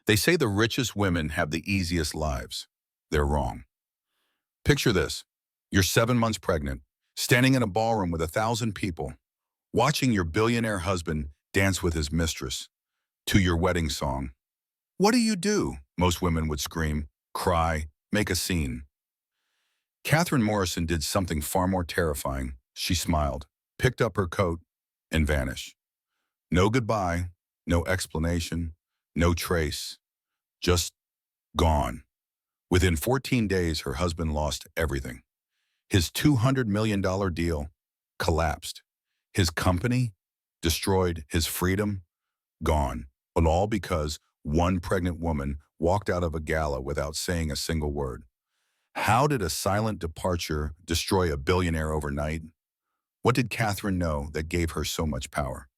They say the richest women have the easiest lives. They're wrong. Picture this. You're 7 months pregnant, standing in a ballroom with 1,000 people, watching your billionaire husband dance with his mistress to your wedding song. What do? Most women would scream, cry, make a scene. Catherine Morrison did something far more terrifying. She smiled, picked up her coat, and vanished. No goodbye, no explanation, no trace, just gone. Within 14 days, her husband lost everything. His $200 million deal collapsed. His company destroyed, his freedom gone. But all because one pregnant woman walked out of a gala without saying a single word. How did a silent departure destroy a billionaire overnight? What did Catherine know that gave her so much power?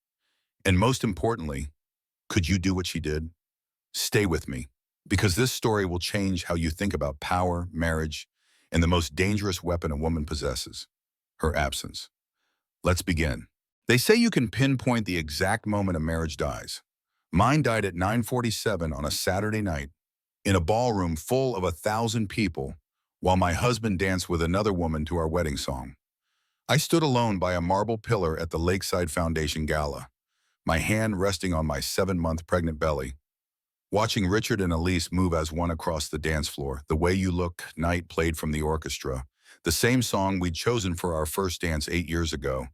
And most importantly, could you do what she did? Stay with me, because this story will change how you think about power, marriage, and the most dangerous weapon a woman possesses, her absence. Let's begin. They say you can pinpoint the exact moment a marriage dies. Mine died at 9:47 on a Saturday night in a ballroom full of 1,000 people while my husband danced with another woman to our wedding song. I stood alone by a marble pillar at the Lakeside Foundation Gala, my hand resting on my 7-month pregnant belly, watching Richard and Elise move as one across the dance floor. The Way You Look night played from the orchestra, the same song we'd chosen for our first dance 8 years ago.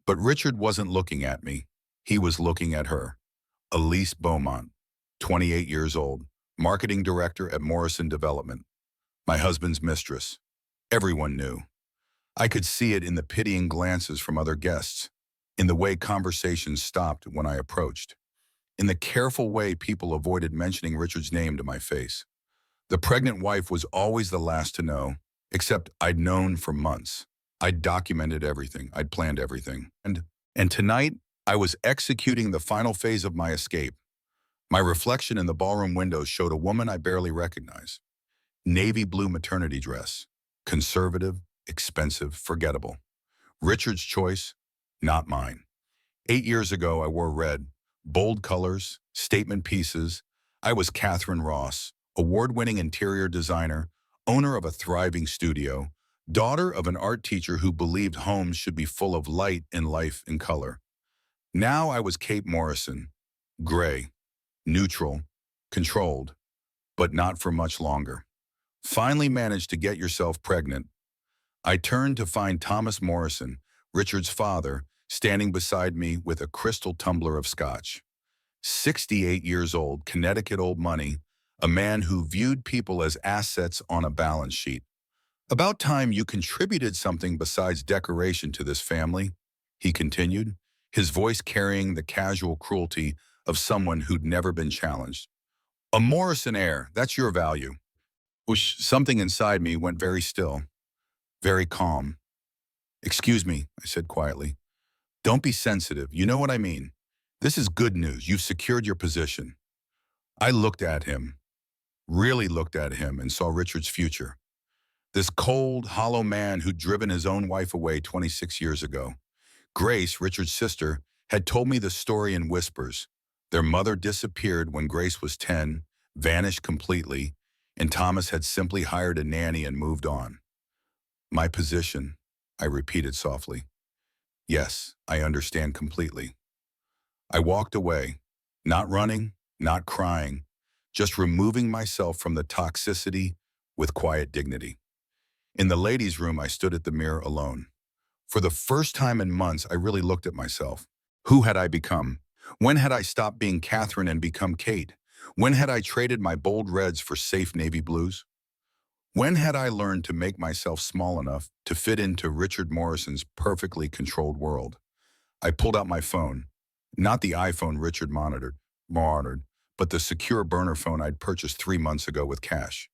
But Richard wasn't looking at me. He was looking at her. Elise Beaumont, 28 years old, marketing director at Morrison Development, my husband's mistress. Everyone knew. I could see it in the pitying glances from other guests, in the way conversations stopped when I approached, in the careful way people avoided mentioning Richard's name to my face. The pregnant wife was always the last to know, except I'd known for months. I'd documented everything. I'd planned everything. And tonight, I was executing the final phase of my escape. My reflection in the ballroom window showed a woman I barely recognized. Navy blue maternity dress. Conservative, expensive, forgettable. Richard's choice, not mine. 8 years ago, I wore red, bold colors, statement pieces. I was Catherine Ross, award-winning interior designer, owner of a thriving studio, daughter of an art teacher who believed homes should be full of light and life and color. Now I was Kate Morrison, gray, neutral, controlled, but not for much longer. Finally managed to get yourself pregnant. I turned to find Thomas Morrison, Richard's father, standing beside me with a crystal tumbler of scotch. 68 years old, Connecticut old money, a man who viewed people as assets on a balance sheet. About time you contributed something besides decoration to this family, he continued, his voice carrying the casual cruelty of someone who'd never been challenged. A Morrison heir, that's your value. Whoosh, something inside me went very still, very calm. Excuse me, I said quietly. Don't be sensitive, you know what I mean. This is good news, you've secured your position. I looked at him, really looked at him, and saw Richard's future. This cold, hollow man who'd driven his own wife away 26 years ago. Grace, Richard's sister, had told me the story in whispers. Their mother disappeared when Grace was 10, vanished completely, and Thomas had simply hired a nanny and moved on. My position, I repeated softly. Yes, I understand completely. I walked away, not running, not crying, just removing myself from the toxicity with quiet dignity. In the ladies' room, I stood at the mirror alone. For the first time in months, I really looked at myself. Who had I become? When had I stopped being Catherine and become Kate? When had I traded my bold reds for safe navy blues? When had I learned to make myself small enough to fit into Richard Morrison's perfectly controlled world? I pulled out my phone, not the iPhone Richard monitored, but the secure burner phone I'd purchased 3 months ago with cash.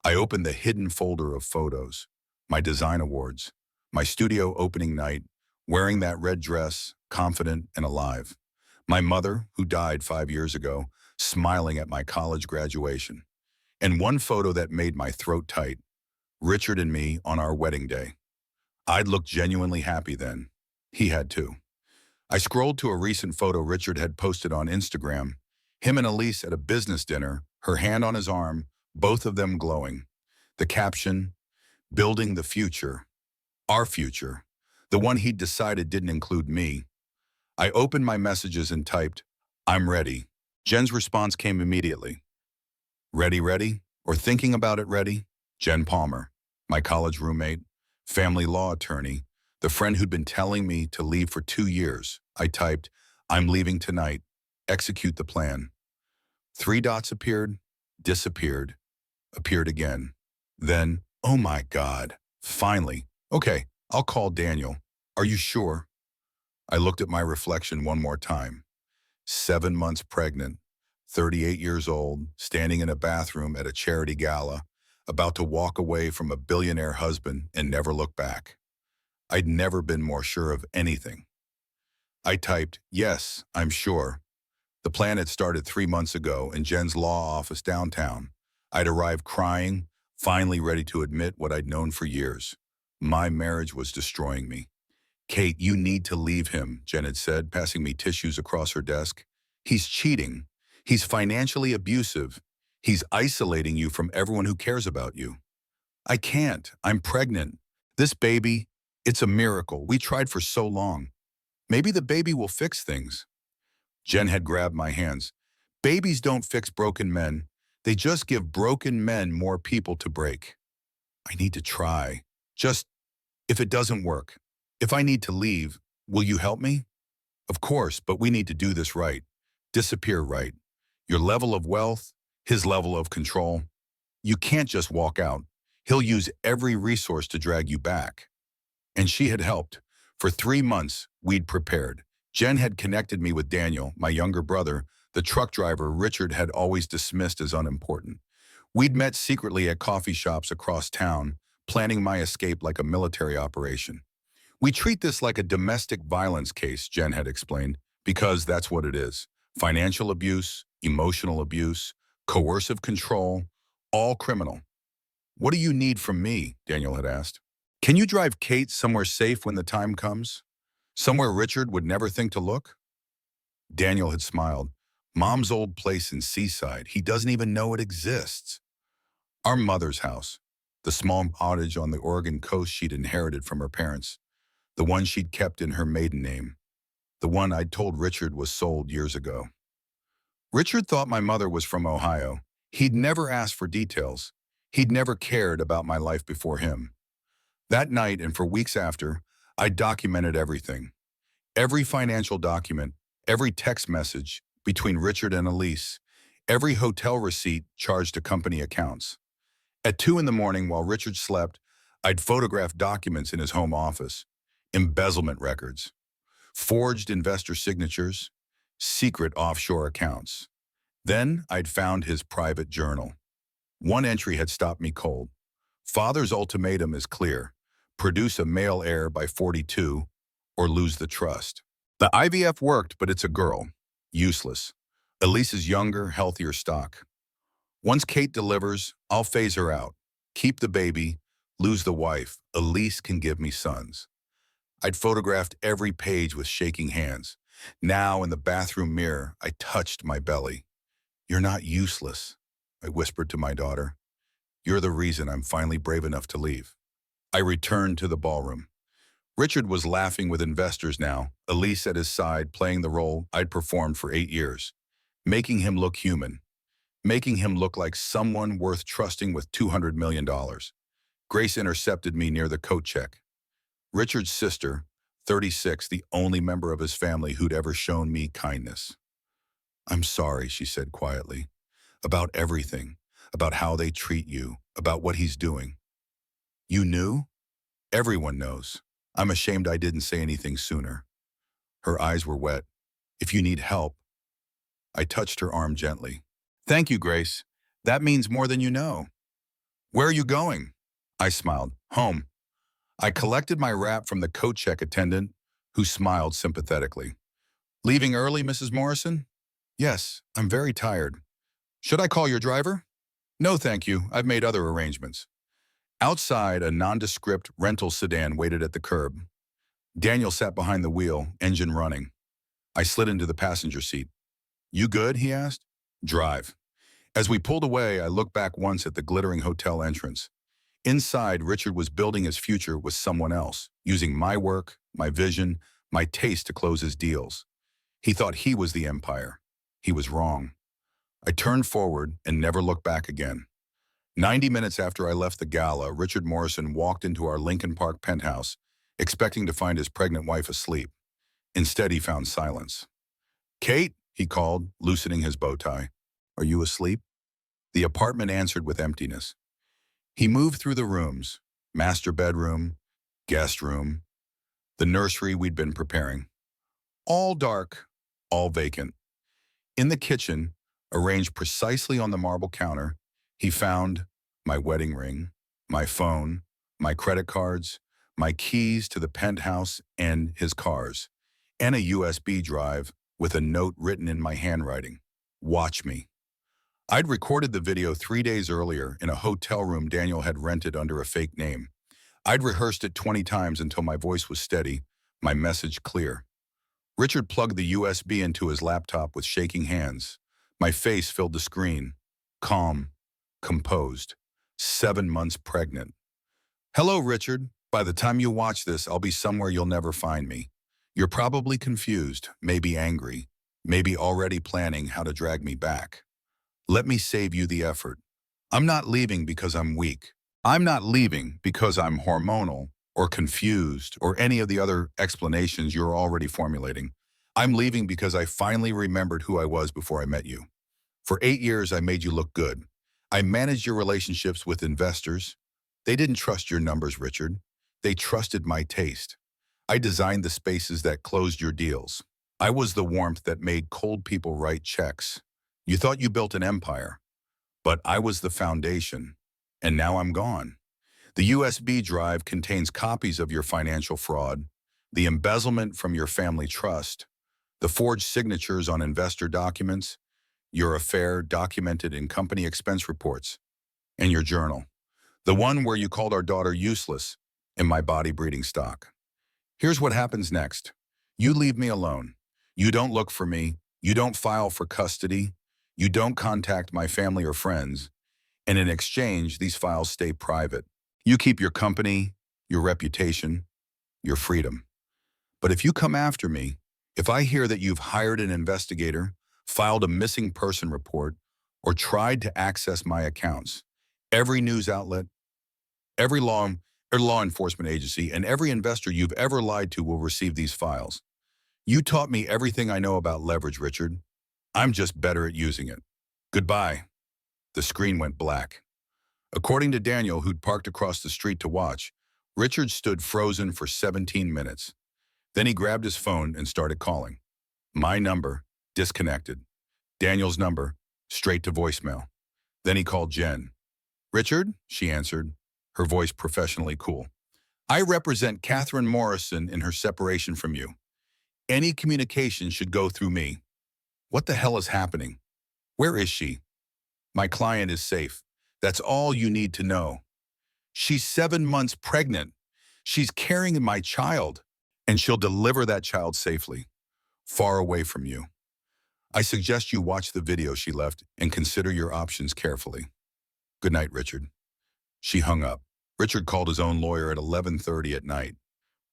I opened the hidden folder of photos, my design awards, my studio opening night, wearing that red dress, confident and alive. My mother, who died 5 years ago, smiling at my college graduation. And one photo that made my throat tight, Richard and me on our wedding day. I'd looked genuinely happy then. He had too. I scrolled to a recent photo Richard had posted on Instagram, Him and Elise at a business dinner, her hand on his arm, both of them glowing. The caption, "Building the future." Our future. The one he'd decided didn't include me. I opened my messages and typed, "I'm ready." Jen's response came immediately. "Ready, ready? Or thinking about it ready?" Jen Palmer, my college roommate, family law attorney, the friend who'd been telling me to leave for 2 years. I typed, "I'm leaving tonight. Execute the plan." Three dots appeared, disappeared, appeared again. Then, oh my God, finally. "Okay, I'll call Daniel. Are you sure?" I looked at my reflection one more time. 7 months pregnant, 38 years old, standing in a bathroom at a charity gala, about to walk away from a billionaire husband and never look back. I'd never been more sure of anything. I typed, "Yes, I'm sure." The plan had started 3 months ago in Jen's law office downtown. I'd arrived crying, finally ready to admit what I'd known for years. My marriage was destroying me. "Kate, you need to leave him," Jen had said, passing me tissues across her desk. "He's cheating. He's financially abusive. He's isolating you from everyone who cares about you." "I can't. I'm pregnant. This baby, it's a miracle. We tried for so long. Maybe the baby will fix things." Jen had grabbed my hands. "Babies don't fix broken men. They just give broken men more people to break." "I need to try. Just, if it doesn't work, if I need to leave, will you help me?" "Of course, but we need to do this right. Disappear right. Your level of wealth, his level of control. You can't just walk out. He'll use every resource to drag you back." And she had helped. For 3 months, we'd prepared. Jen had connected me with Daniel, my younger brother, the truck driver Richard had always dismissed as unimportant. We'd met secretly at coffee shops across town, planning my escape like a military operation. "We treat this like a domestic violence case," Jen had explained, "because that's what it is. Financial abuse, emotional abuse, coercive control, all criminal." "What do you need from me?" Daniel had asked. "Can you drive Kate somewhere safe when the time comes? Somewhere Richard would never think to look?" Daniel had smiled. "Mom's old place in Seaside. He doesn't even know it exists." Our mother's house, the small cottage on the Oregon coast she'd inherited from her parents, the one she'd kept in her maiden name, the one I'd told Richard was sold years ago. Richard thought my mother was from Ohio. He'd never asked for details. He'd never cared about my life before him. That night and for weeks after, I documented everything. Every financial document, every text message between Richard and Elise, every hotel receipt charged to company accounts. At 2 in the morning while Richard slept, I'd photographed documents in his home office, embezzlement records, forged investor signatures, secret offshore accounts. Then I'd found his private journal. One entry had stopped me cold. "Father's ultimatum is clear. Produce a male heir by 42 or lose the trust." The IVF worked, but it's a girl. Useless. Elise's younger, healthier stock. "Once Kate delivers, I'll phase her out. Keep the baby, lose the wife. Elise can give me sons." I'd photographed every page with shaking hands. Now, in the bathroom mirror, I touched my belly. "You're not useless," I whispered to my daughter. "You're the reason I'm finally brave enough to leave." I returned to the ballroom. Richard was laughing with investors now, Elise at his side playing the role I'd performed for 8 years, making him look human, making him look like someone worth trusting with $200 million. Grace intercepted me near the coat check. Richard's sister, 36, the only member of his family who'd ever shown me kindness. "I'm sorry," she said quietly, "about everything, about how they treat you, about what he's doing." "You knew?" "Everyone knows. I'm ashamed I didn't say anything sooner." Her eyes were wet. "If you need help." I touched her arm gently. "Thank you, Grace. That means more than you know." "Where are you going?" I smiled. "Home." I collected my wrap from the coat check attendant, who smiled sympathetically. "Leaving early, Mrs. Morrison?" "Yes, I'm very tired." "Should I call your driver?" "No, thank you. I've made other arrangements." Outside, a nondescript rental sedan waited at the curb. Daniel sat behind the wheel, engine running. I slid into the passenger seat. "You good?" he asked. Drive. As we pulled away, I looked back once at the glittering hotel entrance. Inside, Richard was building his future with someone else, using my work, my vision, my taste to close his deals. He thought he was the empire. He was wrong. I turned forward and never looked back again. 90 minutes after I left the gala, Richard Morrison walked into our Lincoln Park penthouse, expecting to find his pregnant wife asleep. Instead, he found silence. "Kate," he called, loosening his bow tie. "Are you asleep?" The apartment answered with emptiness. He moved through the rooms, master bedroom, guest room, the nursery we'd been preparing. All dark, all vacant. In the kitchen, arranged precisely on the marble counter, he found my wedding ring, my phone, my credit cards, my keys to the penthouse and his cars, and a USB drive with a note written in my handwriting. "Watch me." I'd recorded the video 3 days earlier in a hotel room Daniel had rented under a fake name. I'd rehearsed it 20 times until my voice was steady, my message clear. Richard plugged the USB into his laptop with shaking hands. My face filled the screen. Calm, composed, 7 months pregnant. "Hello, Richard. By the time you watch this, I'll be somewhere you'll never find me. You're probably confused, maybe angry, maybe already planning how to drag me back. Let me save you the effort. I'm not leaving because I'm weak. I'm not leaving because I'm hormonal or confused or any of the other explanations you're already formulating. I'm leaving because I finally remembered who I was before I met you. For 8 years, I made you look good. I managed your relationships with investors. They didn't trust your numbers, Richard. They trusted my taste. I designed the spaces that closed your deals. I was the warmth that made cold people write checks. You thought you built an empire, but I was the foundation, and now I'm gone. The USB drive contains copies of your financial fraud, the embezzlement from your family trust, the forged signatures on investor documents, your affair documented in company expense reports, and your journal, the one where you called our daughter useless in my body breeding stock. Here's what happens next. You leave me alone. You don't look for me. You don't file for custody. You don't contact my family or friends. And in exchange, these files stay private. You keep your company, your reputation, your freedom. But if you come after me, if I hear that you've hired an investigator, filed a missing person report, or tried to access my accounts, every news outlet, every law enforcement agency, and every investor you've ever lied to will receive these files. You taught me everything I know about leverage, Richard. I'm just better at using it. Goodbye." The screen went black. According to Daniel, who'd parked across the street to watch, Richard stood frozen for 17 minutes. Then he grabbed his phone and started calling. My number, disconnected. Daniel's number, straight to voicemail. Then he called Jen. "Richard," she answered, her voice professionally cool. "I represent Catherine Morrison in her separation from you. Any communication should go through me." "What the hell is happening? Where is she?" "My client is safe. That's all you need to know. She's 7 months pregnant. She's carrying my child, and she'll deliver that child safely, far away from you. I suggest you watch the video," she left, "and consider your options carefully. Good night, Richard." She hung up. Richard called his own lawyer at 11:30 at night.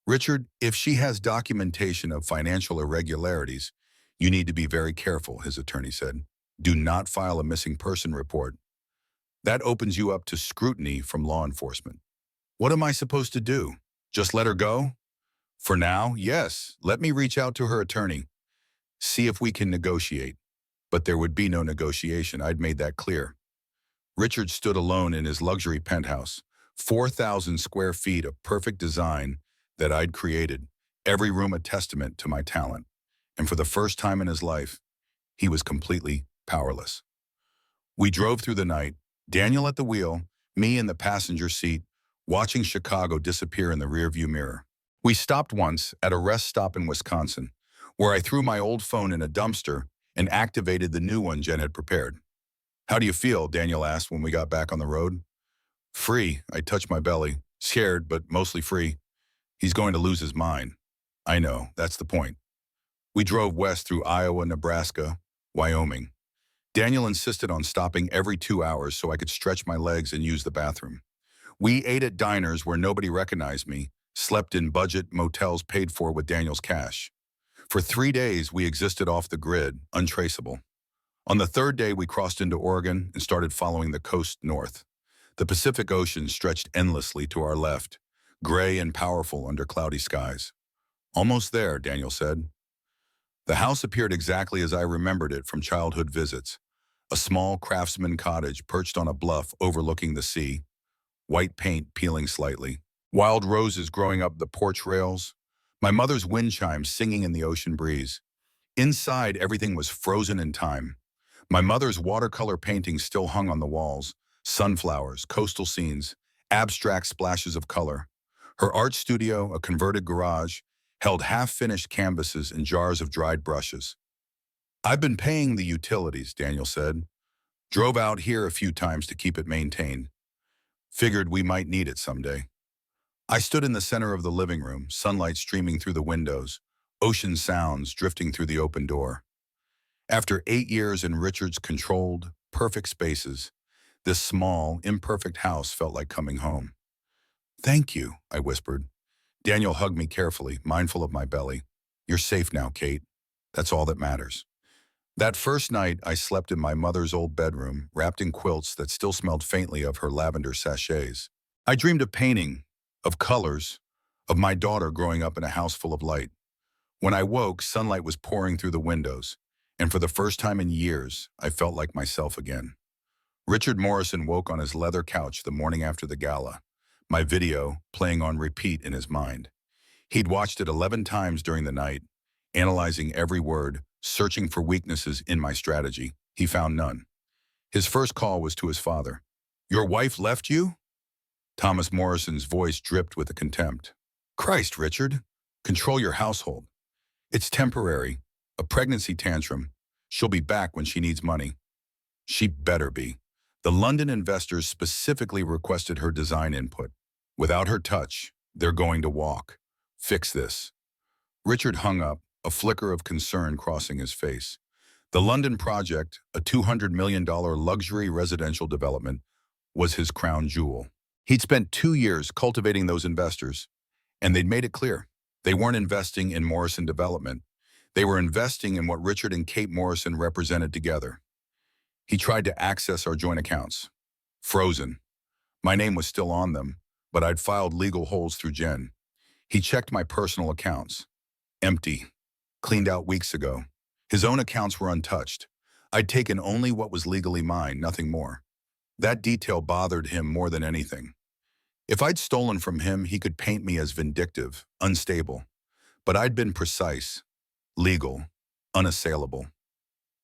"Richard, if she has documentation of financial irregularities, you need to be very careful," his attorney said. "Do not file a missing person report. That opens you up to scrutiny from law enforcement." "What am I supposed to do? Just let her go?" "For now, yes. Let me reach out to her attorney. See if we can negotiate." But there would be no negotiation. I'd made that clear. Richard stood alone in his luxury penthouse, 4,000 square feet of perfect design that I'd created, every room a testament to my talent. And for the first time in his life, he was completely powerless. We drove through the night, Daniel at the wheel, me in the passenger seat, watching Chicago disappear in the rearview mirror. We stopped once at a rest stop in Wisconsin, where I threw my old phone in a dumpster and activated the new one Jen had prepared. "How do you feel?" Daniel asked when we got back on the road. "Free." I touched my belly, scared, but mostly free. "He's going to lose his mind." "I know, that's the point." We drove west through Iowa, Nebraska, Wyoming. Daniel insisted on stopping every 2 hours so I could stretch my legs and use the bathroom. We ate at diners where nobody recognized me, slept in budget motels paid for with Daniel's cash. For 3 days, we existed off the grid, untraceable. On the third day, we crossed into Oregon and started following the coast north. The Pacific Ocean stretched endlessly to our left, gray and powerful under cloudy skies. Almost there, Daniel said. The house appeared exactly as I remembered it from childhood visits. A small craftsman cottage perched on a bluff overlooking the sea, white paint peeling slightly, wild roses growing up the porch rails, my mother's wind chimes singing in the ocean breeze. Inside, everything was frozen in time. My mother's watercolor paintings still hung on the walls, sunflowers, coastal scenes, abstract splashes of color. Her art studio, a converted garage, held half-finished canvases and jars of dried brushes. I've been paying the utilities, Daniel said. Drove out here a few times to keep it maintained. Figured we might need it someday. I stood in the center of the living room, sunlight streaming through the windows, ocean sounds drifting through the open door. After 8 years in Richard's controlled, perfect spaces, this small, imperfect house felt like coming home. Thank you, I whispered. Daniel hugged me carefully, mindful of my belly. You're safe now, Kate. That's all that matters. That first night, I slept in my mother's old bedroom, wrapped in quilts that still smelled faintly of her lavender sachets. I dreamed of painting, of colors, of my daughter growing up in a house full of light. When I woke, sunlight was pouring through the windows, and for the first time in years, I felt like myself again. Richard Morrison woke on his leather couch the morning after the gala, my video playing on repeat in his mind. He'd watched it 11 times during the night, analyzing every word, searching for weaknesses in my strategy. He found none. His first call was to his father. Your wife left you? Thomas Morrison's voice dripped with contempt. Christ, Richard, control your household. It's temporary, a pregnancy tantrum. She'll be back when she needs money. She better be. The London investors specifically requested her design input. Without her touch, they're going to walk. Fix this. Richard hung up, a flicker of concern crossing his face. The London project, a $200 million luxury residential development, was his crown jewel. He'd spent 2 years cultivating those investors, and they'd made it clear. They weren't investing in Morrison development. They were investing in what Richard and Kate Morrison represented together. He tried to access our joint accounts. Frozen. My name was still on them, but I'd filed legal holds through Jen. He checked my personal accounts. Empty. Cleaned out weeks ago. His own accounts were untouched. I'd taken only what was legally mine, nothing more. That detail bothered him more than anything. If I'd stolen from him, he could paint me as vindictive, unstable. But I'd been precise, legal, unassailable.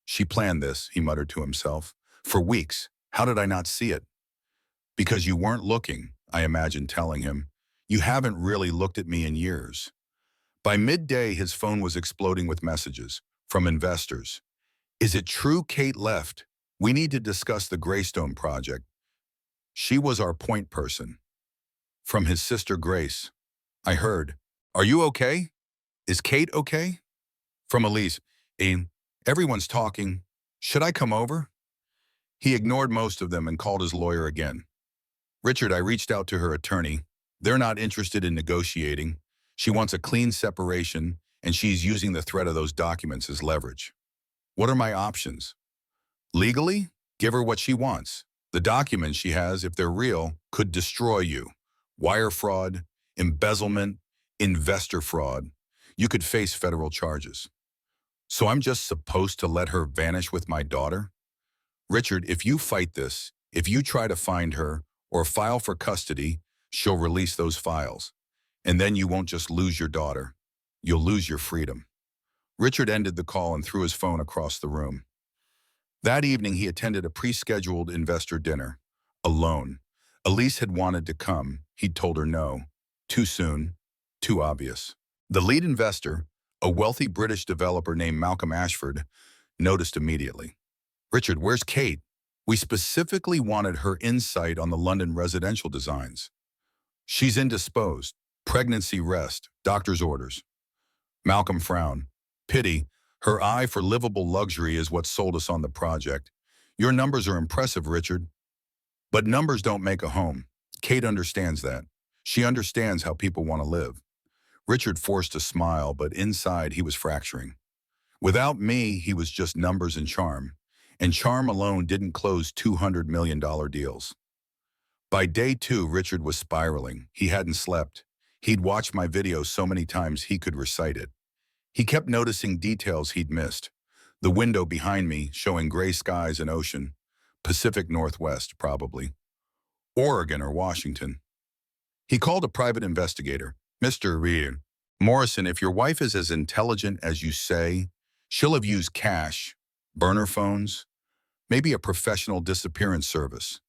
She planned this, he muttered to himself. For weeks. How did I not see it? Because you weren't looking, I imagined telling him. You haven't really looked at me in years. By midday, his phone was exploding with messages from investors. Is it true Kate left? We need to discuss the Greystone project. She was our point person. From his sister Grace. I heard, are you okay? Is Kate okay? From Elise, everyone's talking. Should I come over? He ignored most of them and called his lawyer again. Richard, I reached out to her attorney. They're not interested in negotiating. She wants a clean separation, and she's using the threat of those documents as leverage. What are my options? Legally, give her what she wants. The documents she has, if they're real, could destroy you. Wire fraud, embezzlement, investor fraud. You could face federal charges. So I'm just supposed to let her vanish with my daughter? Richard, if you fight this, if you try to find her or file for custody, she'll release those files. And then you won't just lose your daughter. You'll lose your freedom. Richard ended the call and threw his phone across the room. That evening, he attended a pre-scheduled investor dinner. Alone. Elise had wanted to come. He'd told her no. Too soon. Too obvious. The lead investor, a wealthy British developer named Malcolm Ashford, noticed immediately. Richard, where's Kate? We specifically wanted her insight on the London residential designs. She's indisposed. Pregnancy rest. Doctor's orders. Malcolm frowned. Pity. Her eye for livable luxury is what sold us on the project. Your numbers are impressive, Richard. But numbers don't make a home. Kate understands that. She understands how people want to live. Richard forced a smile, but inside he was fracturing. Without me, he was just numbers and charm. And charm alone didn't close $200 million deals. By day 2, Richard was spiraling. He hadn't slept. He'd watched my video so many times he could recite it. He kept noticing details he'd missed. The window behind me showing gray skies and ocean. Pacific Northwest, probably. Oregon or Washington. He called a private investigator. Mr. Reed, Morrison, if your wife is as intelligent as you say, she'll have used cash, burner phones, maybe a professional disappearance service.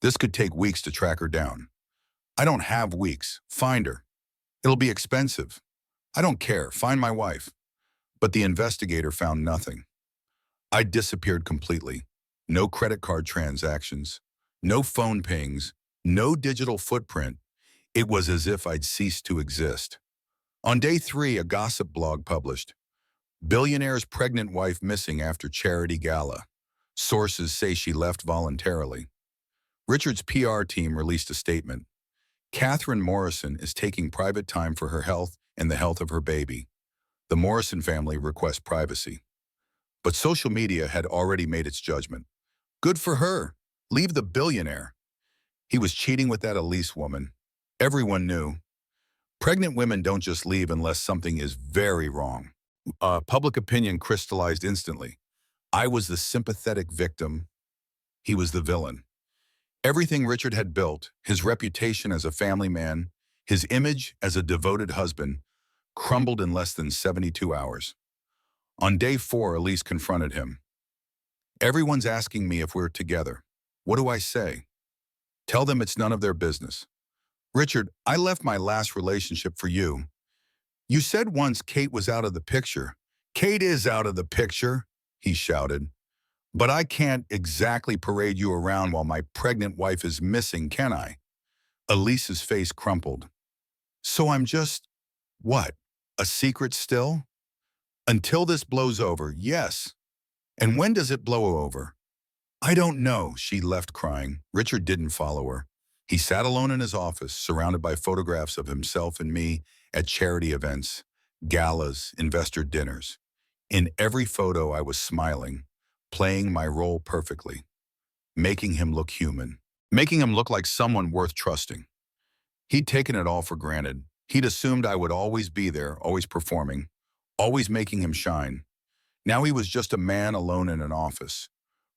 This could take weeks to track her down. I don't have weeks. Find her. It'll be expensive. I don't care. Find my wife. But the investigator found nothing. I disappeared completely. No credit card transactions, no phone pings, no digital footprint. It was as if I'd ceased to exist. On day 3, a gossip blog published, Billionaire's pregnant wife missing after charity gala. Sources say she left voluntarily. Richard's PR team released a statement. Catherine Morrison is taking private time for her health and the health of her baby. The Morrison family requests privacy. But social media had already made its judgment. Good for her. Leave the billionaire. He was cheating with that Elise woman. Everyone knew. Pregnant women don't just leave unless something is very wrong. Public opinion crystallized instantly. I was the sympathetic victim. He was the villain. Everything Richard had built, his reputation as a family man, his image as a devoted husband, crumbled in less than 72 hours. On day 4, Elise confronted him. Everyone's asking me if we're together. What do I say? Tell them it's none of their business. Richard, I left my last relationship for you. You said once Kate was out of the picture. Kate is out of the picture, he shouted. But I can't exactly parade you around while my pregnant wife is missing, can I? Elise's face crumpled. So I'm just, what, a secret still? Until this blows over, yes. And when does it blow over? I don't know, she left crying. Richard didn't follow her. He sat alone in his office, surrounded by photographs of himself and me at charity events, galas, investor dinners. In every photo, I was smiling, playing my role perfectly, making him look human, making him look like someone worth trusting. He'd taken it all for granted. He'd assumed I would always be there, always performing, always making him shine. Now he was just a man alone in an office,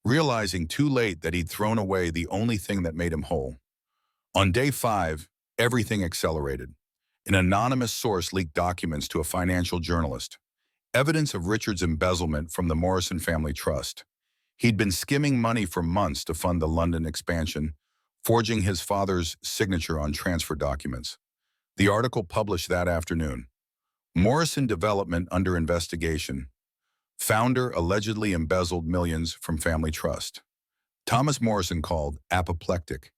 realizing too late that he'd thrown away the only thing that made him whole. On day 5, everything accelerated. An anonymous source leaked documents to a financial journalist, evidence of Richard's embezzlement from the Morrison Family Trust. He'd been skimming money for months to fund the London expansion, forging his father's signature on transfer documents. The article published that afternoon. Morrison Development under investigation. Founder allegedly embezzled millions from family trust. Thomas Morrison called apoplectic.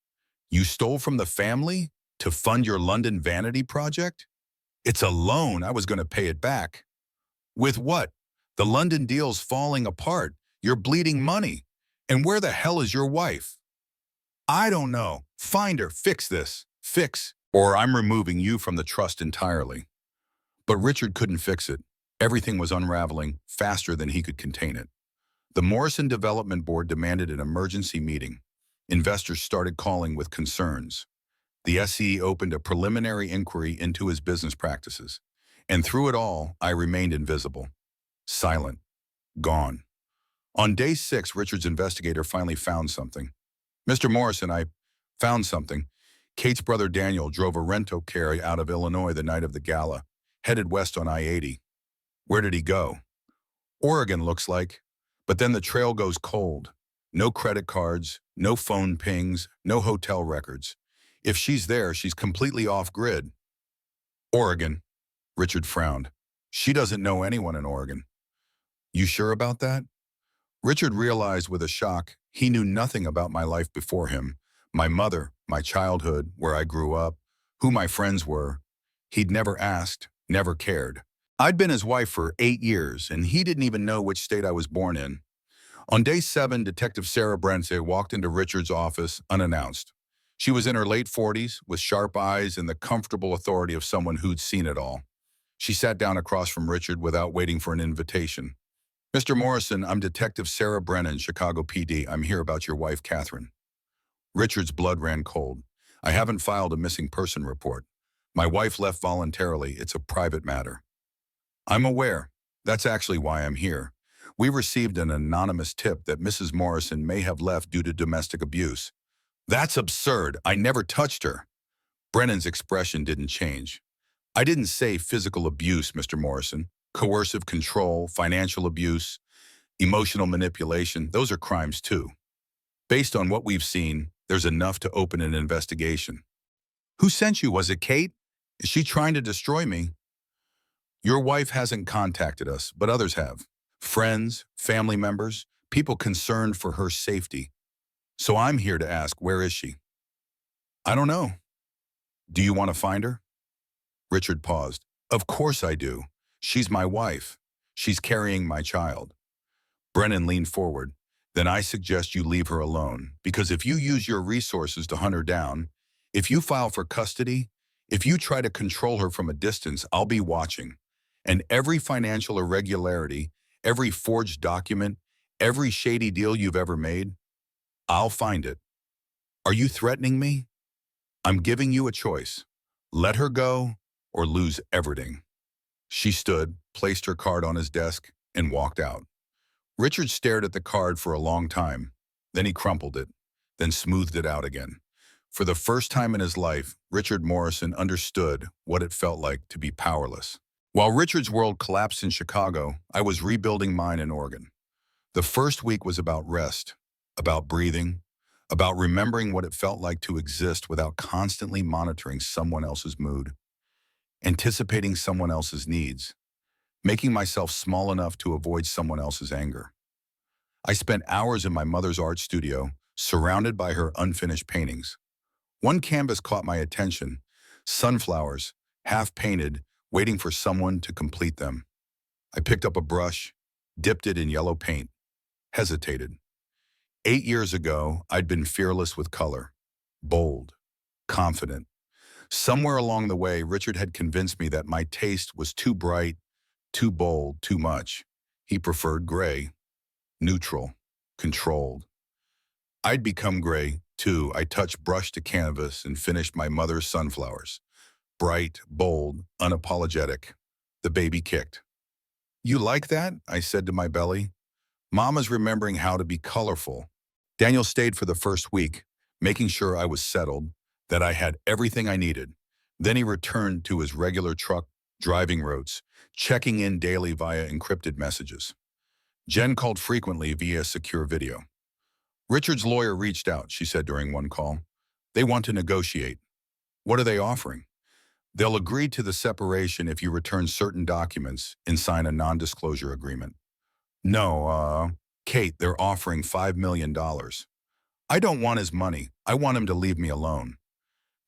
You stole from the family to fund your London vanity project? It's a loan. I was going to pay it back. With what? The London deal's falling apart. You're bleeding money. And where the hell is your wife? I don't know. Find her. Fix this. Fix, or I'm removing you from the trust entirely. But Richard couldn't fix it. Everything was unraveling faster than he could contain it. The Morrison Development Board demanded an emergency meeting. Investors started calling with concerns. The SE opened a preliminary inquiry into his business practices. And through it all, I remained invisible. Silent. Gone. On day 6, Richard's investigator finally found something. Mr. Morrison, I found something. Kate's brother Daniel drove a rent-a-car out of Illinois the night of the gala, headed west on I-80. Where did he go? Oregon, looks like. But then the trail goes cold. No credit cards, no phone pings, no hotel records. If she's there, she's completely off-grid. Oregon. Richard frowned. She doesn't know anyone in Oregon. You sure about that? Richard realized with a shock he knew nothing about my life before him, my mother, my childhood, where I grew up, who my friends were. He'd never asked, never cared. I'd been his wife for 8 years, and he didn't even know which state I was born in. On day 7, Detective Sarah Brente walked into Richard's office unannounced. She was in her late 40s, with sharp eyes and the comfortable authority of someone who'd seen it all. She sat down across from Richard without waiting for an invitation. Mr. Morrison, I'm Detective Sarah Brennan, Chicago PD. I'm here about your wife, Catherine. Richard's blood ran cold. I haven't filed a missing person report. My wife left voluntarily. It's a private matter. I'm aware. That's actually why I'm here. We received an anonymous tip that Mrs. Morrison may have left due to domestic abuse. That's absurd. I never touched her. Brennan's expression didn't change. I didn't say physical abuse, Mr. Morrison. Coercive control, financial abuse, emotional manipulation, those are crimes too. Based on what we've seen, there's enough to open an investigation. Who sent you? Was it Kate? Is she trying to destroy me? Your wife hasn't contacted us, but others have. Friends, family members, people concerned for her safety. So I'm here to ask, where is she? I don't know. Do you want to find her? Richard paused. Of course I do. She's my wife. She's carrying my child. Brennan leaned forward. Then I suggest you leave her alone, because if you use your resources to hunt her down, if you file for custody, if you try to control her from a distance, I'll be watching. And every financial irregularity, every forged document, every shady deal you've ever made, I'll find it. Are you threatening me? I'm giving you a choice. Let her go or lose everything. She stood, placed her card on his desk, and walked out. Richard stared at the card for a long time. Then he crumpled it, then smoothed it out again. For the first time in his life, Richard Morrison understood what it felt like to be powerless. While Richard's world collapsed in Chicago, I was rebuilding mine in Oregon. The first week was about rest, about breathing, about remembering what it felt like to exist without constantly monitoring someone else's mood, anticipating someone else's needs, making myself small enough to avoid someone else's anger. I spent hours in my mother's art studio, surrounded by her unfinished paintings. One canvas caught my attention, sunflowers, half-painted, waiting for someone to complete them. I picked up a brush, dipped it in yellow paint, hesitated. 8 years ago, I'd been fearless with color, bold, confident. Somewhere along the way, Richard had convinced me that my taste was too bright, too bold, too much. He preferred gray, neutral, controlled. I'd become gray, too. I touched brush to canvas and finished my mother's sunflowers. Bright, bold, unapologetic. The baby kicked. You like that? I said to my belly. Mama's remembering how to be colorful. Daniel stayed for the first week, making sure I was settled, that I had everything I needed. Then he returned to his regular truck, driving routes, checking in daily via encrypted messages. Jen called frequently via secure video. Richard's lawyer reached out, she said during one call. They want to negotiate. What are they offering? They'll agree to the separation if you return certain documents and sign a non-disclosure agreement. No, Kate, they're offering $5 million. I don't want his money. I want him to leave me alone.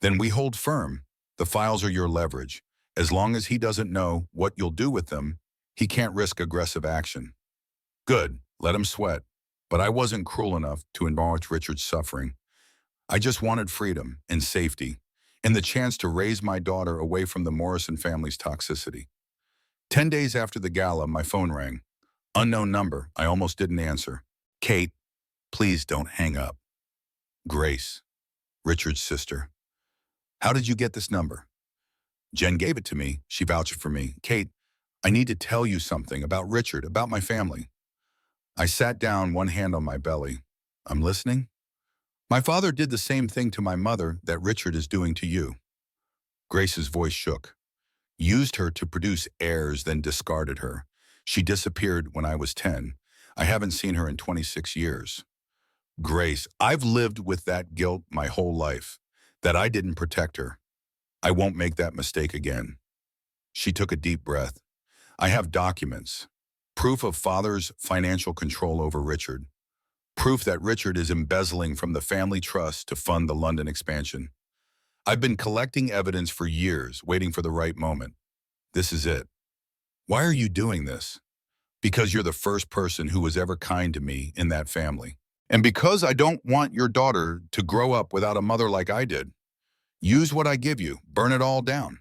Then we hold firm. The files are your leverage. As long as he doesn't know what you'll do with them, he can't risk aggressive action. Good, let him sweat. But I wasn't cruel enough to enlarge Richard's suffering. I just wanted freedom and safety, and the chance to raise my daughter away from the Morrison family's toxicity. 10 days after the gala, my phone rang. Unknown number. I almost didn't answer. Kate, please don't hang up. Grace, Richard's sister. How did you get this number? Jen gave it to me. She vouched for me. Kate, I need to tell you something about Richard, about my family. I sat down, one hand on my belly. I'm listening. My father did the same thing to my mother that Richard is doing to you. Grace's voice shook. Used her to produce heirs, then discarded her. She disappeared when I was 10. I haven't seen her in 26 years. Grace, I've lived with that guilt my whole life, that I didn't protect her. I won't make that mistake again. She took a deep breath. I have documents. Proof of father's financial control over Richard. Proof that Richard is embezzling from the family trust to fund the London expansion. I've been collecting evidence for years, waiting for the right moment. This is it. Why are you doing this? Because you're the first person who was ever kind to me in that family. And because I don't want your daughter to grow up without a mother like I did. Use what I give you. Burn it all down.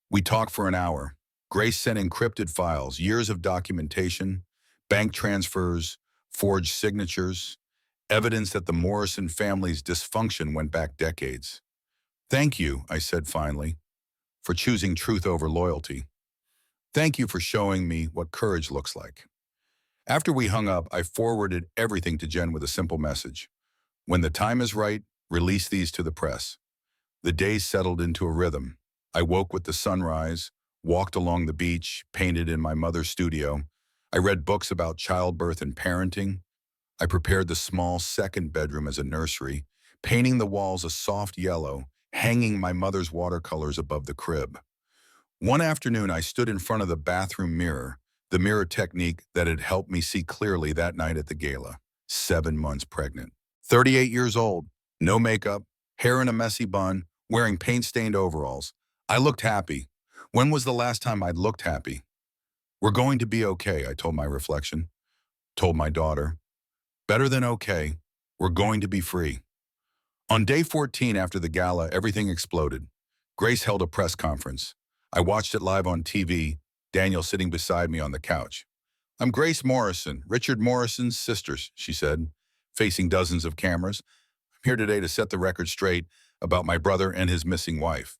We talked for an hour. Grace sent encrypted files, years of documentation, bank transfers, forged signatures, evidence that the Morrison family's dysfunction went back decades. Thank you, I said finally, for choosing truth over loyalty. Thank you for showing me what courage looks like. After we hung up, I forwarded everything to Jen with a simple message. When the time is right, release these to the press. The days settled into a rhythm. I woke with the sunrise, walked along the beach, painted in my mother's studio. I read books about childbirth and parenting. I prepared the small second bedroom as a nursery, painting the walls a soft yellow, hanging my mother's watercolors above the crib. One afternoon, I stood in front of the bathroom mirror, the mirror technique that had helped me see clearly that night at the gala. 7 months pregnant. 38 years old, no makeup, hair in a messy bun, wearing paint-stained overalls. I looked happy. When was the last time I'd looked happy? We're going to be okay, I told my reflection. Told my daughter. Better than okay. We're going to be free. On day 14 after the gala, everything exploded. Grace held a press conference. I watched it live on TV, Daniel sitting beside me on the couch. I'm Grace Morrison, Richard Morrison's sister, she said, facing dozens of cameras. I'm here today to set the record straight about my brother and his missing wife.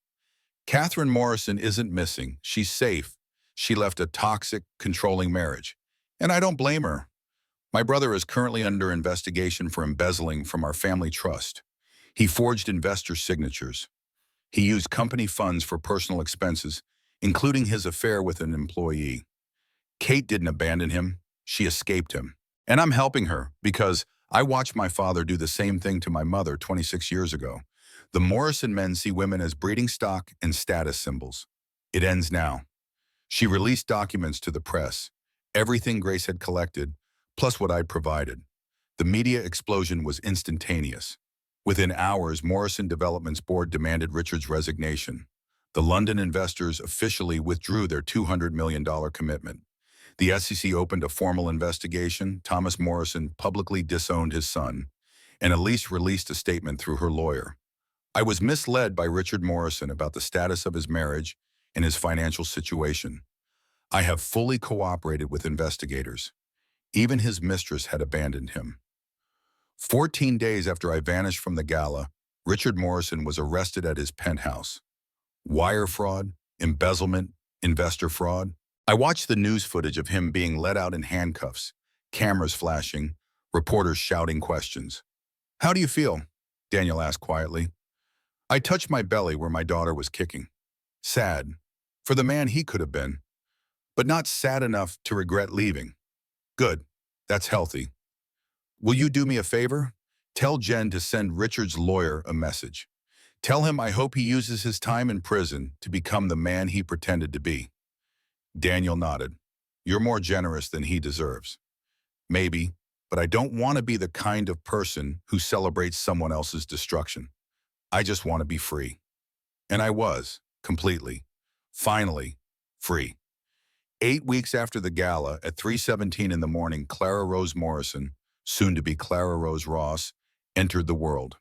Catherine Morrison isn't missing. She's safe. She left a toxic, controlling marriage. And I don't blame her. My brother is currently under investigation for embezzling from our family trust. He forged investor signatures. He used company funds for personal expenses, including his affair with an employee. Kate didn't abandon him. She escaped him. And I'm helping her because I watched my father do the same thing to my mother 26 years ago. The Morrison men see women as breeding stock and status symbols. It ends now. She released documents to the press, everything Grace had collected, plus what I'd provided. The media explosion was instantaneous. Within hours, Morrison Development's board demanded Richard's resignation. The London investors officially withdrew their $200 million commitment. The SEC opened a formal investigation. Thomas Morrison publicly disowned his son, and Elise released a statement through her lawyer. I was misled by Richard Morrison about the status of his marriage and his financial situation. I have fully cooperated with investigators. Even his mistress had abandoned him. 14 days after I vanished from the gala, Richard Morrison was arrested at his penthouse. Wire fraud, embezzlement, investor fraud. I watched the news footage of him being let out in handcuffs, cameras flashing, reporters shouting questions. How do you feel? Daniel asked quietly. I touched my belly where my daughter was kicking. Sad, for the man he could have been, but not sad enough to regret leaving. Good, that's healthy. Will you do me a favor? Tell Jen to send Richard's lawyer a message. Tell him I hope he uses his time in prison to become the man he pretended to be. Daniel nodded. You're more generous than he deserves. Maybe, but I don't want to be the kind of person who celebrates someone else's destruction. I just want to be free. And I was, completely, finally, free. 8 weeks after the gala, at 3:17 in the morning, Clara Rose Morrison, soon to be Clara Rose Ross, entered the world.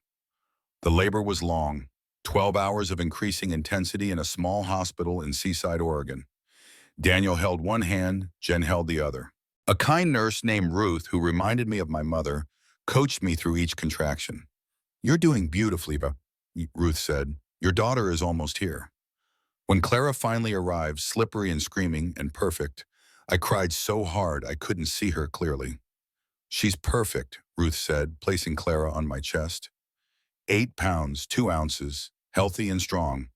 The labor was long, 12 hours of increasing intensity in a small hospital in Seaside, Oregon. Daniel held one hand, Jen held the other. A kind nurse named Ruth, who reminded me of my mother, coached me through each contraction. You're doing beautifully, Ruth said. Your daughter is almost here. When Clara finally arrived, slippery and screaming and perfect, I cried so hard I couldn't see her clearly. She's perfect, Ruth said, placing Clara on my chest. 8 pounds, 2 ounces, healthy and strong.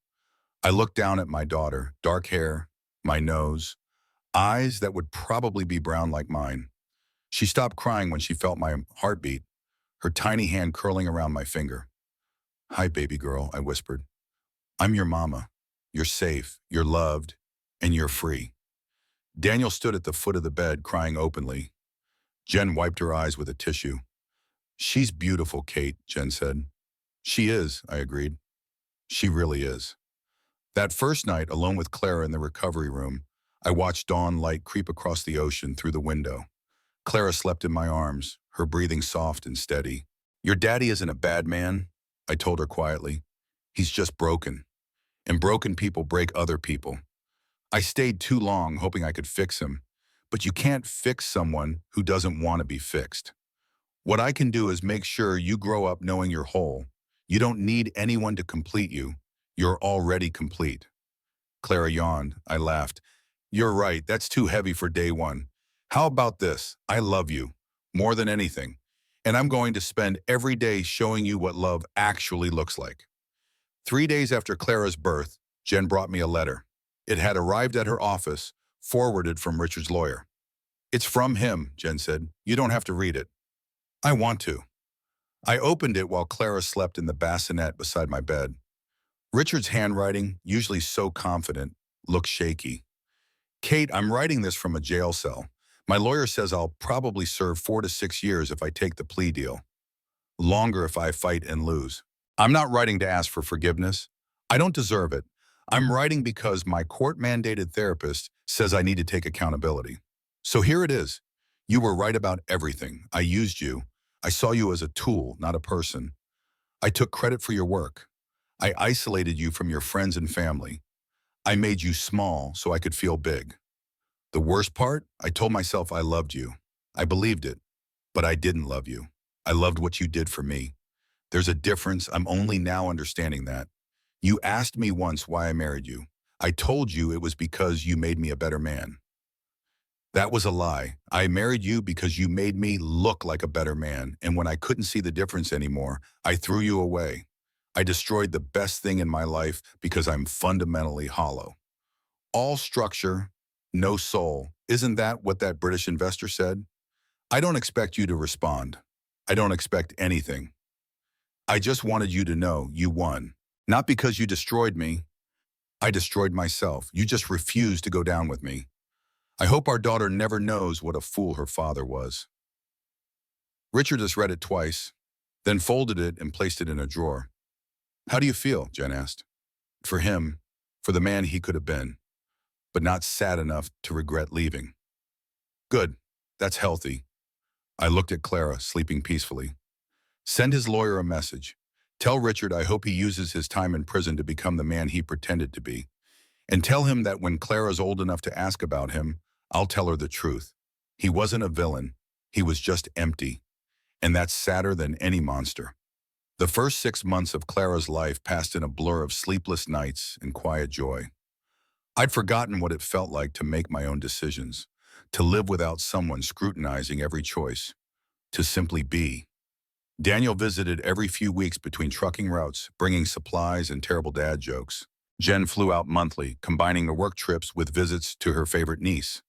I looked down at my daughter, dark hair, my nose, eyes that would probably be brown like mine. She stopped crying when she felt my heartbeat, her tiny hand curling around my finger. Hi, baby girl, I whispered. I'm your mama. You're safe, you're loved, and you're free. Daniel stood at the foot of the bed, crying openly. Jen wiped her eyes with a tissue. She's beautiful, Kate, Jen said. She is, I agreed. She really is. That first night, alone with Clara in the recovery room, I watched dawn light creep across the ocean through the window. Clara slept in my arms, her breathing soft and steady. Your daddy isn't a bad man, I told her quietly. He's just broken. And broken people break other people. I stayed too long hoping I could fix him. But you can't fix someone who doesn't want to be fixed. What I can do is make sure you grow up knowing you're whole. You don't need anyone to complete you. You're already complete. Clara yawned. I laughed. You're right, that's too heavy for day one. How about this? I love you, more than anything. And I'm going to spend every day showing you what love actually looks like. 3 days after Clara's birth, Jen brought me a letter. It had arrived at her office, forwarded from Richard's lawyer. It's from him, Jen said. You don't have to read it. I want to. I opened it while Clara slept in the bassinet beside my bed. Richard's handwriting, usually so confident, looked shaky. Kate, I'm writing this from a jail cell. My lawyer says I'll probably serve 4 to 6 years if I take the plea deal. Longer if I fight and lose. I'm not writing to ask for forgiveness. I don't deserve it. I'm writing because my court-mandated therapist says I need to take accountability. So here it is. You were right about everything. I used you. I saw you as a tool, not a person. I took credit for your work. I isolated you from your friends and family. I made you small so I could feel big. The worst part, I told myself I loved you. I believed it, but I didn't love you. I loved what you did for me. There's a difference. I'm only now understanding that. You asked me once why I married you. I told you it was because you made me a better man. That was a lie. I married you because you made me look like a better man, and when I couldn't see the difference anymore, I threw you away. I destroyed the best thing in my life because I'm fundamentally hollow. All structure, no soul. Isn't that what that British investor said? I don't expect you to respond. I don't expect anything. I just wanted you to know you won. Not because you destroyed me. I destroyed myself. You just refused to go down with me. I hope our daughter never knows what a fool her father was. Richard has read it twice, then folded it and placed it in a drawer. How do you feel? Jen asked. For him, for the man he could have been, but not sad enough to regret leaving. Good, that's healthy. I looked at Clara, sleeping peacefully. Send his lawyer a message. Tell Richard I hope he uses his time in prison to become the man he pretended to be. And tell him that when Clara's old enough to ask about him, I'll tell her the truth. He wasn't a villain. He was just empty. And that's sadder than any monster. The first 6 months of Clara's life passed in a blur of sleepless nights and quiet joy. I'd forgotten what it felt like to make my own decisions, to live without someone scrutinizing every choice, to simply be. Daniel visited every few weeks between trucking routes, bringing supplies and terrible dad jokes. Jen flew out monthly, combining the work trips with visits to her favorite niece.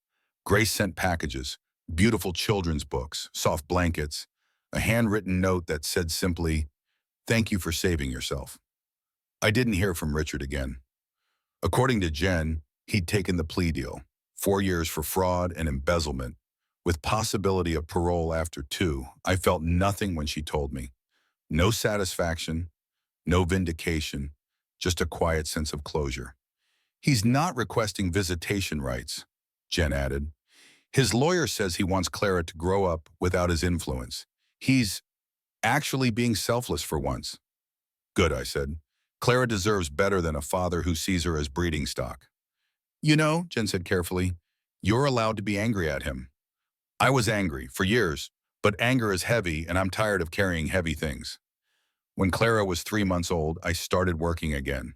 Grace sent packages, beautiful children's books, soft blankets, a handwritten note that said simply, "Thank you for saving yourself." I didn't hear from Richard again. According to Jen, he'd taken the plea deal, 4 years for fraud and embezzlement, with possibility of parole after 2. I felt nothing when she told me. No satisfaction, no vindication, just a quiet sense of closure. He's not requesting visitation rights, Jen added. His lawyer says he wants Clara to grow up without his influence. He's actually being selfless for once. Good, I said. Clara deserves better than a father who sees her as breeding stock. You know, Jen said carefully, you're allowed to be angry at him. I was angry for years, but anger is heavy and I'm tired of carrying heavy things. When Clara was 3 months old, I started working again.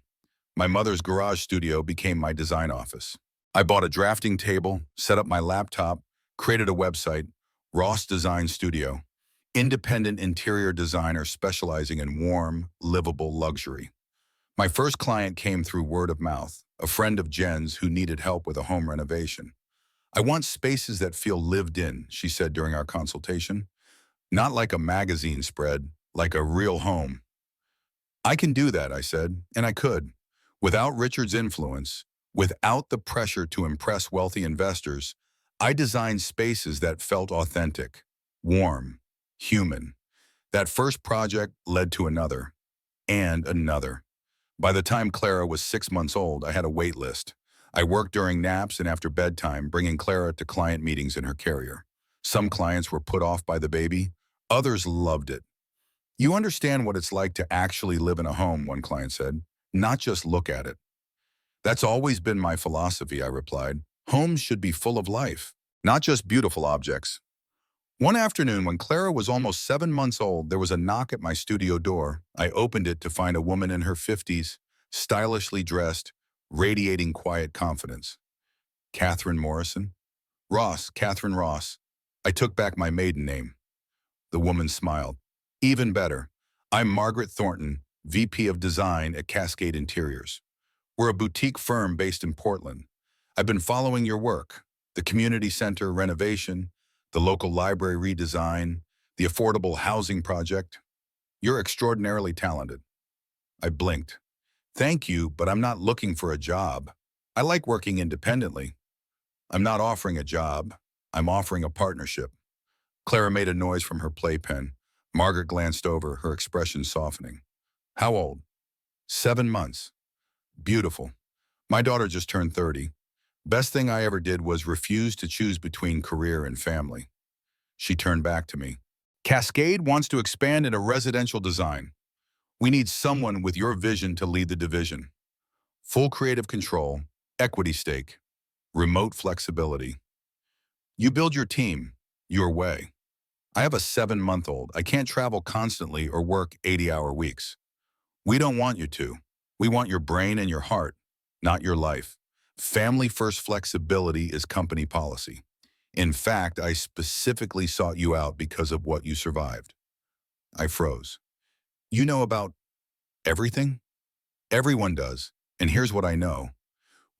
My mother's garage studio became my design office. I bought a drafting table, set up my laptop, created a website, Ross Design Studio, independent interior designer specializing in warm, livable luxury. My first client came through word of mouth, a friend of Jen's who needed help with a home renovation. I want spaces that feel lived in, she said during our consultation. Not like a magazine spread, like a real home. I can do that, I said, and I could. Without Richard's influence, without the pressure to impress wealthy investors, I designed spaces that felt authentic, warm, human. That first project led to another, and another. By the time Clara was 6 months old, I had a wait list. I worked during naps and after bedtime, bringing Clara to client meetings in her carrier. Some clients were put off by the baby. Others loved it. You understand what it's like to actually live in a home, one client said, not just look at it. That's always been my philosophy, I replied. Homes should be full of life, not just beautiful objects. One afternoon, when Clara was almost 7 months old, there was a knock at my studio door. I opened it to find a woman in her 50s, stylishly dressed, radiating quiet confidence. Catherine Morrison? Ross, Catherine Ross. I took back my maiden name. The woman smiled. Even better. I'm Margaret Thornton, VP of Design at Cascade Interiors. We're a boutique firm based in Portland. I've been following your work, the community center renovation, the local library redesign, the affordable housing project. You're extraordinarily talented. I blinked. Thank you, but I'm not looking for a job. I like working independently. I'm not offering a job. I'm offering a partnership. Clara made a noise from her playpen. Margaret glanced over, her expression softening. How old? 7 months. Beautiful. My daughter just turned 30. Best thing I ever did was refuse to choose between career and family. She turned back to me. Cascade wants to expand into residential design. We need someone with your vision to lead the division. Full creative control, equity stake, remote flexibility. You build your team, your way. I have a 7-month-old. I can't travel constantly or work 80-hour weeks. We don't want you to. We want your brain and your heart, not your life. Family-first flexibility is company policy. In fact, I specifically sought you out because of what you survived. I froze. You know about everything? Everyone does. And here's what I know.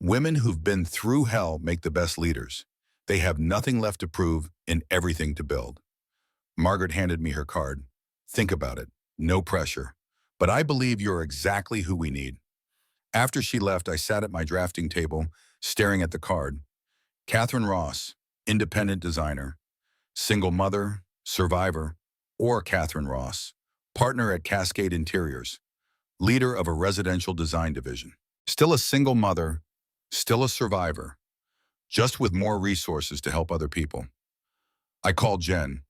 Women who've been through hell make the best leaders. They have nothing left to prove and everything to build. Margaret handed me her card. Think about it. No pressure. But I believe you're exactly who we need. After she left, I sat at my drafting table, staring at the card. Catherine Ross, independent designer, single mother, survivor, or Catherine Ross, partner at Cascade Interiors, leader of a residential design division. Still a single mother, still a survivor, just with more resources to help other people. I called Jen.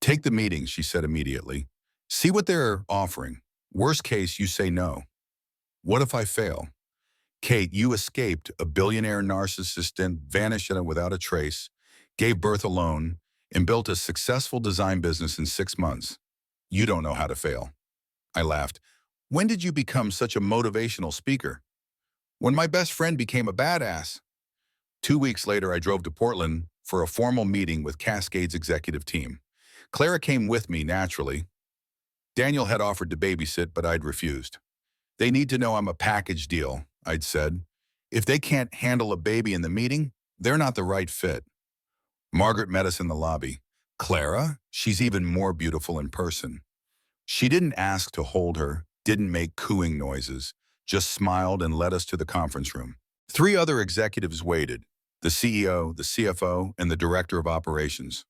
Take the meeting, she said immediately. See what they're offering. Worst case, you say no. What if I fail? Kate, you escaped a billionaire narcissist, vanished without a trace, gave birth alone, and built a successful design business in 6 months. You don't know how to fail. I laughed. When did you become such a motivational speaker? When my best friend became a badass. 2 weeks later, I drove to Portland for a formal meeting with Cascade's executive team. Clara came with me, naturally. Daniel had offered to babysit, but I'd refused. They need to know I'm a package deal, I'd said. If they can't handle a baby in the meeting, they're not the right fit. Margaret met us in the lobby. Clara? She's even more beautiful in person. She didn't ask to hold her, didn't make cooing noises, just smiled and led us to the conference room. 3 other executives waited, the CEO, the CFO, and the director of operations.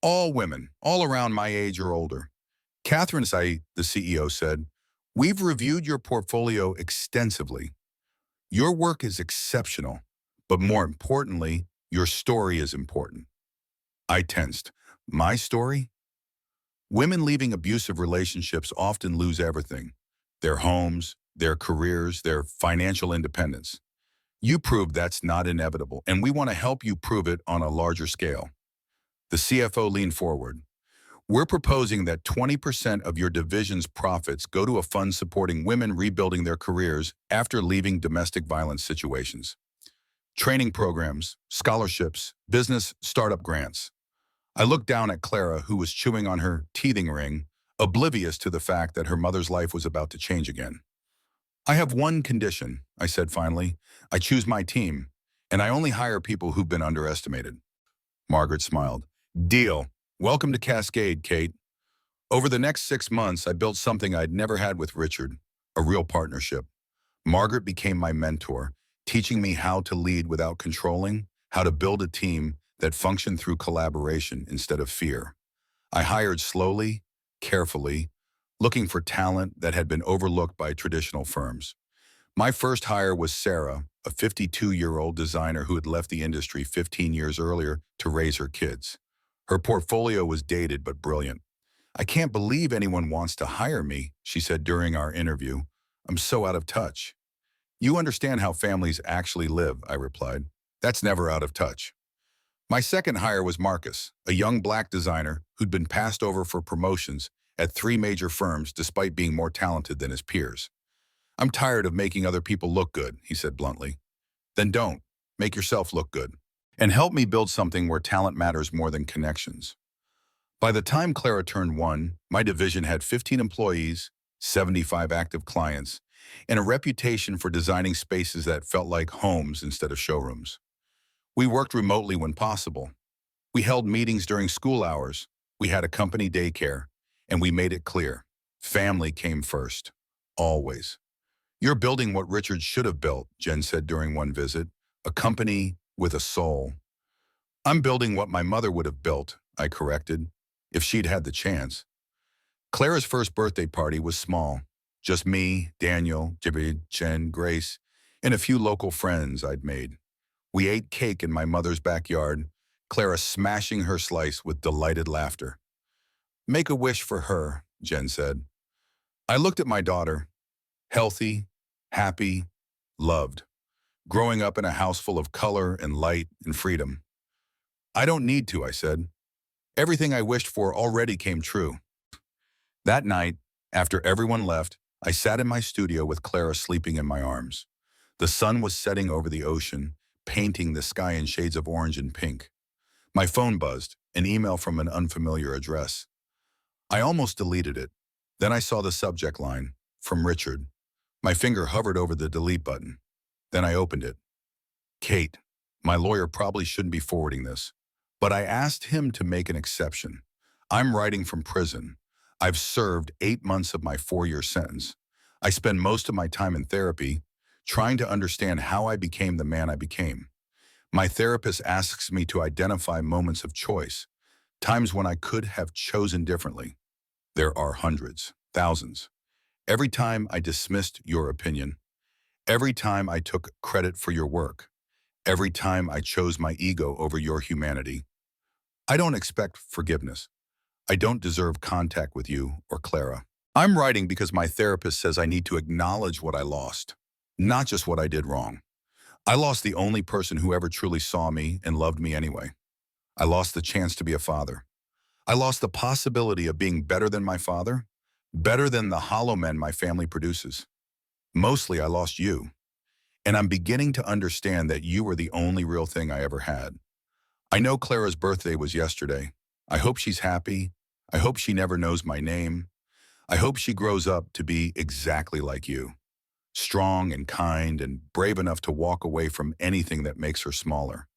All women, all around my age or older. Catherine, the CEO said, we've reviewed your portfolio extensively. Your work is exceptional, but more importantly, your story is important. I tensed. My story? Women leaving abusive relationships often lose everything. Their homes, their careers, their financial independence. You proved that's not inevitable, and we want to help you prove it on a larger scale. The CFO leaned forward. We're proposing that 20% of your division's profits go to a fund supporting women rebuilding their careers after leaving domestic violence situations. Training programs, scholarships, business startup grants. I looked down at Clara, who was chewing on her teething ring, oblivious to the fact that her mother's life was about to change again. I have one condition, I said finally. I choose my team, and I only hire people who've been underestimated. Margaret smiled. Deal. Welcome to Cascade, Kate. Over the next 6 months, I built something I'd never had with Richard, a real partnership. Margaret became my mentor, teaching me how to lead without controlling, how to build a team that functioned through collaboration instead of fear. I hired slowly, carefully, looking for talent that had been overlooked by traditional firms. My first hire was Sarah, a 52-year-old designer who had left the industry 15 years earlier to raise her kids. Her portfolio was dated but brilliant. "I can't believe anyone wants to hire me," she said during our interview. "I'm so out of touch." "You understand how families actually live," I replied. "That's never out of touch." My second hire was Marcus, a young black designer who'd been passed over for promotions at 3 major firms despite being more talented than his peers. "I'm tired of making other people look good," he said bluntly. "Then don't. Make yourself look good. And help me build something where talent matters more than connections." By the time Clara turned 1, my division had 15 employees, 75 active clients, and a reputation for designing spaces that felt like homes instead of showrooms. We worked remotely when possible. We held meetings during school hours. We had a company daycare, and we made it clear. Family came first. Always. "You're building what Richard should have built," Jen said during one visit. "A company with a soul." "I'm building what my mother would have built," I corrected, "if she'd had the chance." Clara's first birthday party was small. Just me, Daniel, Jibby, Jen, Grace, and a few local friends I'd made. We ate cake in my mother's backyard, Clara smashing her slice with delighted laughter. "Make a wish for her," Jen said. I looked at my daughter, healthy, happy, loved, growing up in a house full of color and light and freedom. "I don't need to," I said. "Everything I wished for already came true." That night, after everyone left, I sat in my studio with Clara sleeping in my arms. The sun was setting over the ocean, painting the sky in shades of orange and pink. My phone buzzed, an email from an unfamiliar address. I almost deleted it. Then I saw the subject line, "From Richard." My finger hovered over the delete button. Then I opened it. "Kate, my lawyer probably shouldn't be forwarding this, but I asked him to make an exception. I'm writing from prison. I've served 8 months of my 4-year sentence. I spend most of my time in therapy, trying to understand how I became the man I became. My therapist asks me to identify moments of choice, times when I could have chosen differently. There are hundreds, thousands. Every time I dismissed your opinion, every time I took credit for your work, every time I chose my ego over your humanity. I don't expect forgiveness. I don't deserve contact with you or Clara. I'm writing because my therapist says I need to acknowledge what I lost, not just what I did wrong. I lost the only person who ever truly saw me and loved me anyway. I lost the chance to be a father. I lost the possibility of being better than my father, better than the hollow men my family produces. Mostly I lost you. And I'm beginning to understand that you were the only real thing I ever had. I know Clara's birthday was yesterday. I hope she's happy. I hope she never knows my name. I hope she grows up to be exactly like you. Strong and kind and brave enough to walk away from anything that makes her smaller.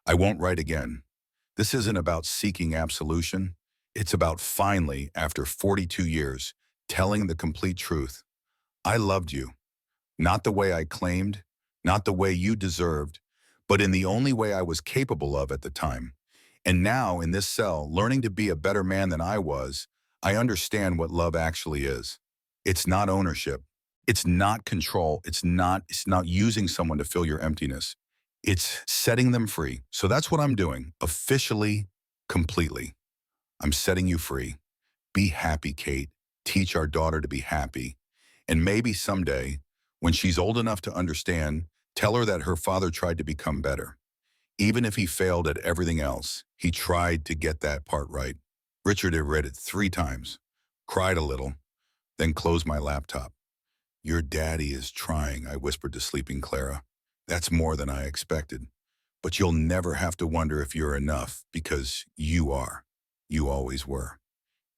I won't write again. This isn't about seeking absolution. It's about finally, after 42 years, telling the complete truth. I loved you. Not the way I claimed, not the way you deserved, but in the only way I was capable of at the time. And now, in this cell, learning to be a better man than I was, I understand what love actually is. It's not ownership. It's not control. It's not using someone to fill your emptiness. It's setting them free. So that's what I'm doing, officially, completely. I'm setting you free. Be happy, Kate. Teach our daughter to be happy. And maybe someday, when she's old enough to understand, tell her that her father tried to become better. Even if he failed at everything else, he tried to get that part right. Richard had read it 3 times, cried a little, then closed my laptop. "Your daddy is trying," I whispered to sleeping Clara. "That's more than I expected. But you'll never have to wonder if you're enough, because you are. You always were."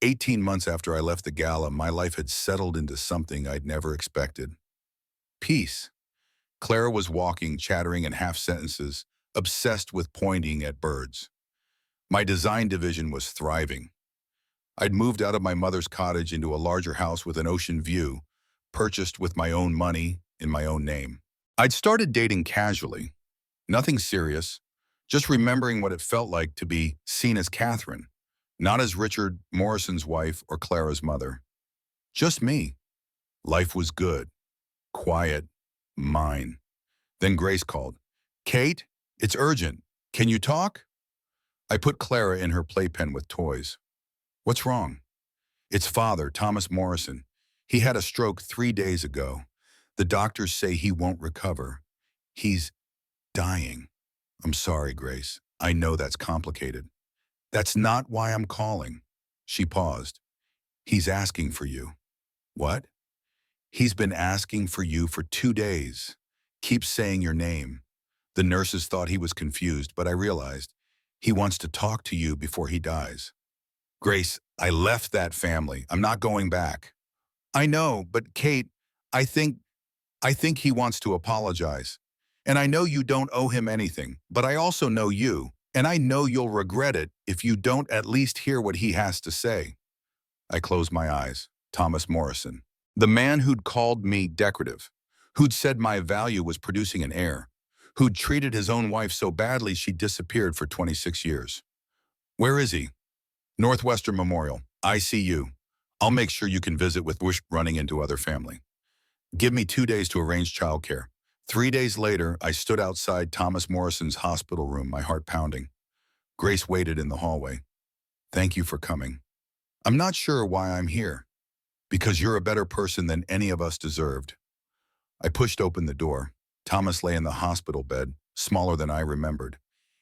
18 months after I left the gala, my life had settled into something I'd never expected. Peace. Clara was walking, chattering in half sentences, obsessed with pointing at birds. My design division was thriving. I'd moved out of my mother's cottage into a larger house with an ocean view, purchased with my own money in my own name. I'd started dating casually, nothing serious, just remembering what it felt like to be seen as Catherine, not as Richard Morrison's wife or Clara's mother. Just me. Life was good, quiet, Mine. Then Grace called. Kate, it's urgent. Can you talk? I put Clara in her playpen with toys. What's wrong? It's father, Thomas Morrison. He had a stroke 3 days ago. The doctors say he won't recover. He's dying. I'm sorry, Grace. I know that's complicated. That's not why I'm calling. She paused. He's asking for you. What? He's been asking for you for 2 days. Keeps saying your name. The nurses thought he was confused, but I realized he wants to talk to you before he dies. Grace, I left that family. I'm not going back. I know, but Kate, I think he wants to apologize. And I know you don't owe him anything, but I also know you, and I know you'll regret it if you don't at least hear what he has to say. I closed my eyes. Thomas Morrison. The man who'd called me decorative, who'd said my value was producing an heir, who'd treated his own wife so badly she disappeared for 26 years. Where is he? Northwestern Memorial, ICU. I'll make sure you can visit with wish running into other family. Give me 2 days to arrange childcare. 3 days later, I stood outside Thomas Morrison's hospital room, my heart pounding. Grace waited in the hallway. Thank you for coming. I'm not sure why I'm here. Because you're a better person than any of us deserved. I pushed open the door. Thomas lay in the hospital bed, smaller than I remembered.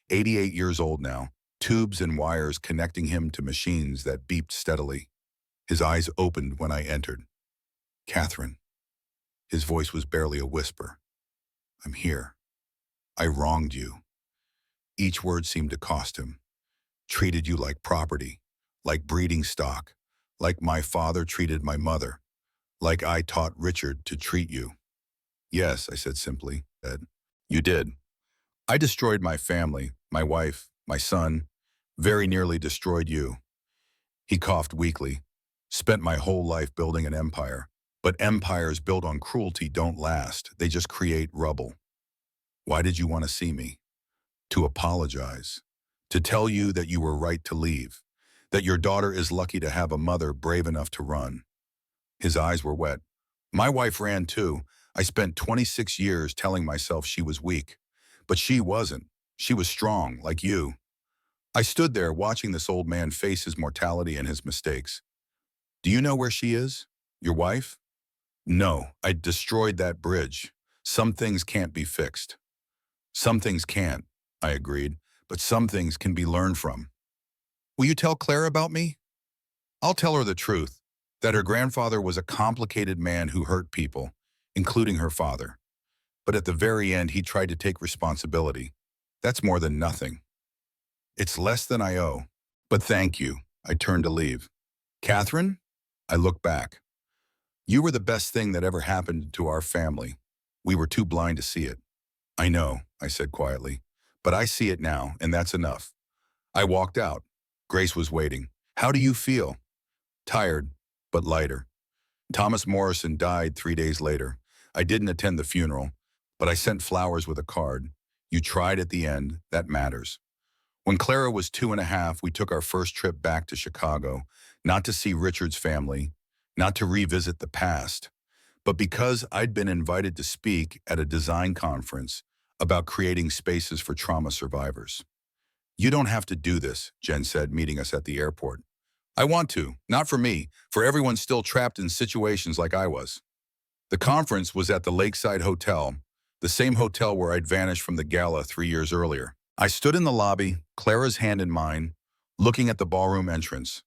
88 years old now, tubes and wires connecting him to machines that beeped steadily. His eyes opened when I entered. Catherine. His voice was barely a whisper. I'm here. I wronged you. Each word seemed to cost him. Treated you like property, like breeding stock, like my father treated my mother, like I taught Richard to treat you. Yes, I said simply. Ed, you did. I destroyed my family, my wife, my son, very nearly destroyed you. He coughed weakly. Spent my whole life building an empire. But empires built on cruelty don't last. They just create rubble. Why did you want to see me? To apologize. To tell you that you were right to leave. That your daughter is lucky to have a mother brave enough to run. His eyes were wet. My wife ran too. I spent 26 years telling myself she was weak. But she wasn't. She was strong, like you. I stood there watching this old man face his mortality and his mistakes. Do you know where she is? Your wife? No, I destroyed that bridge. Some things can't be fixed. Some things can't, I agreed, but some things can be learned from. Will you tell Claire about me? I'll tell her the truth, that her grandfather was a complicated man who hurt people, including her father. But at the very end, he tried to take responsibility. That's more than nothing. It's less than I owe, but thank you. I turned to leave. Catherine? I looked back. You were the best thing that ever happened to our family. We were too blind to see it. I know, I said quietly, but I see it now, and that's enough. I walked out. Grace was waiting. How do you feel? Tired, but lighter. Thomas Morrison died 3 days later. I didn't attend the funeral, but I sent flowers with a card. You tried at the end, that matters. When Clara was 2.5, we took our first trip back to Chicago, not to see Richard's family, not to revisit the past, but because I'd been invited to speak at a design conference about creating spaces for trauma survivors. You don't have to do this, Jen said, meeting us at the airport. I want to, not for me, for everyone still trapped in situations like I was. The conference was at the Lakeside Hotel, the same hotel where I'd vanished from the gala 3 years earlier. I stood in the lobby, Clara's hand in mine, looking at the ballroom entrance.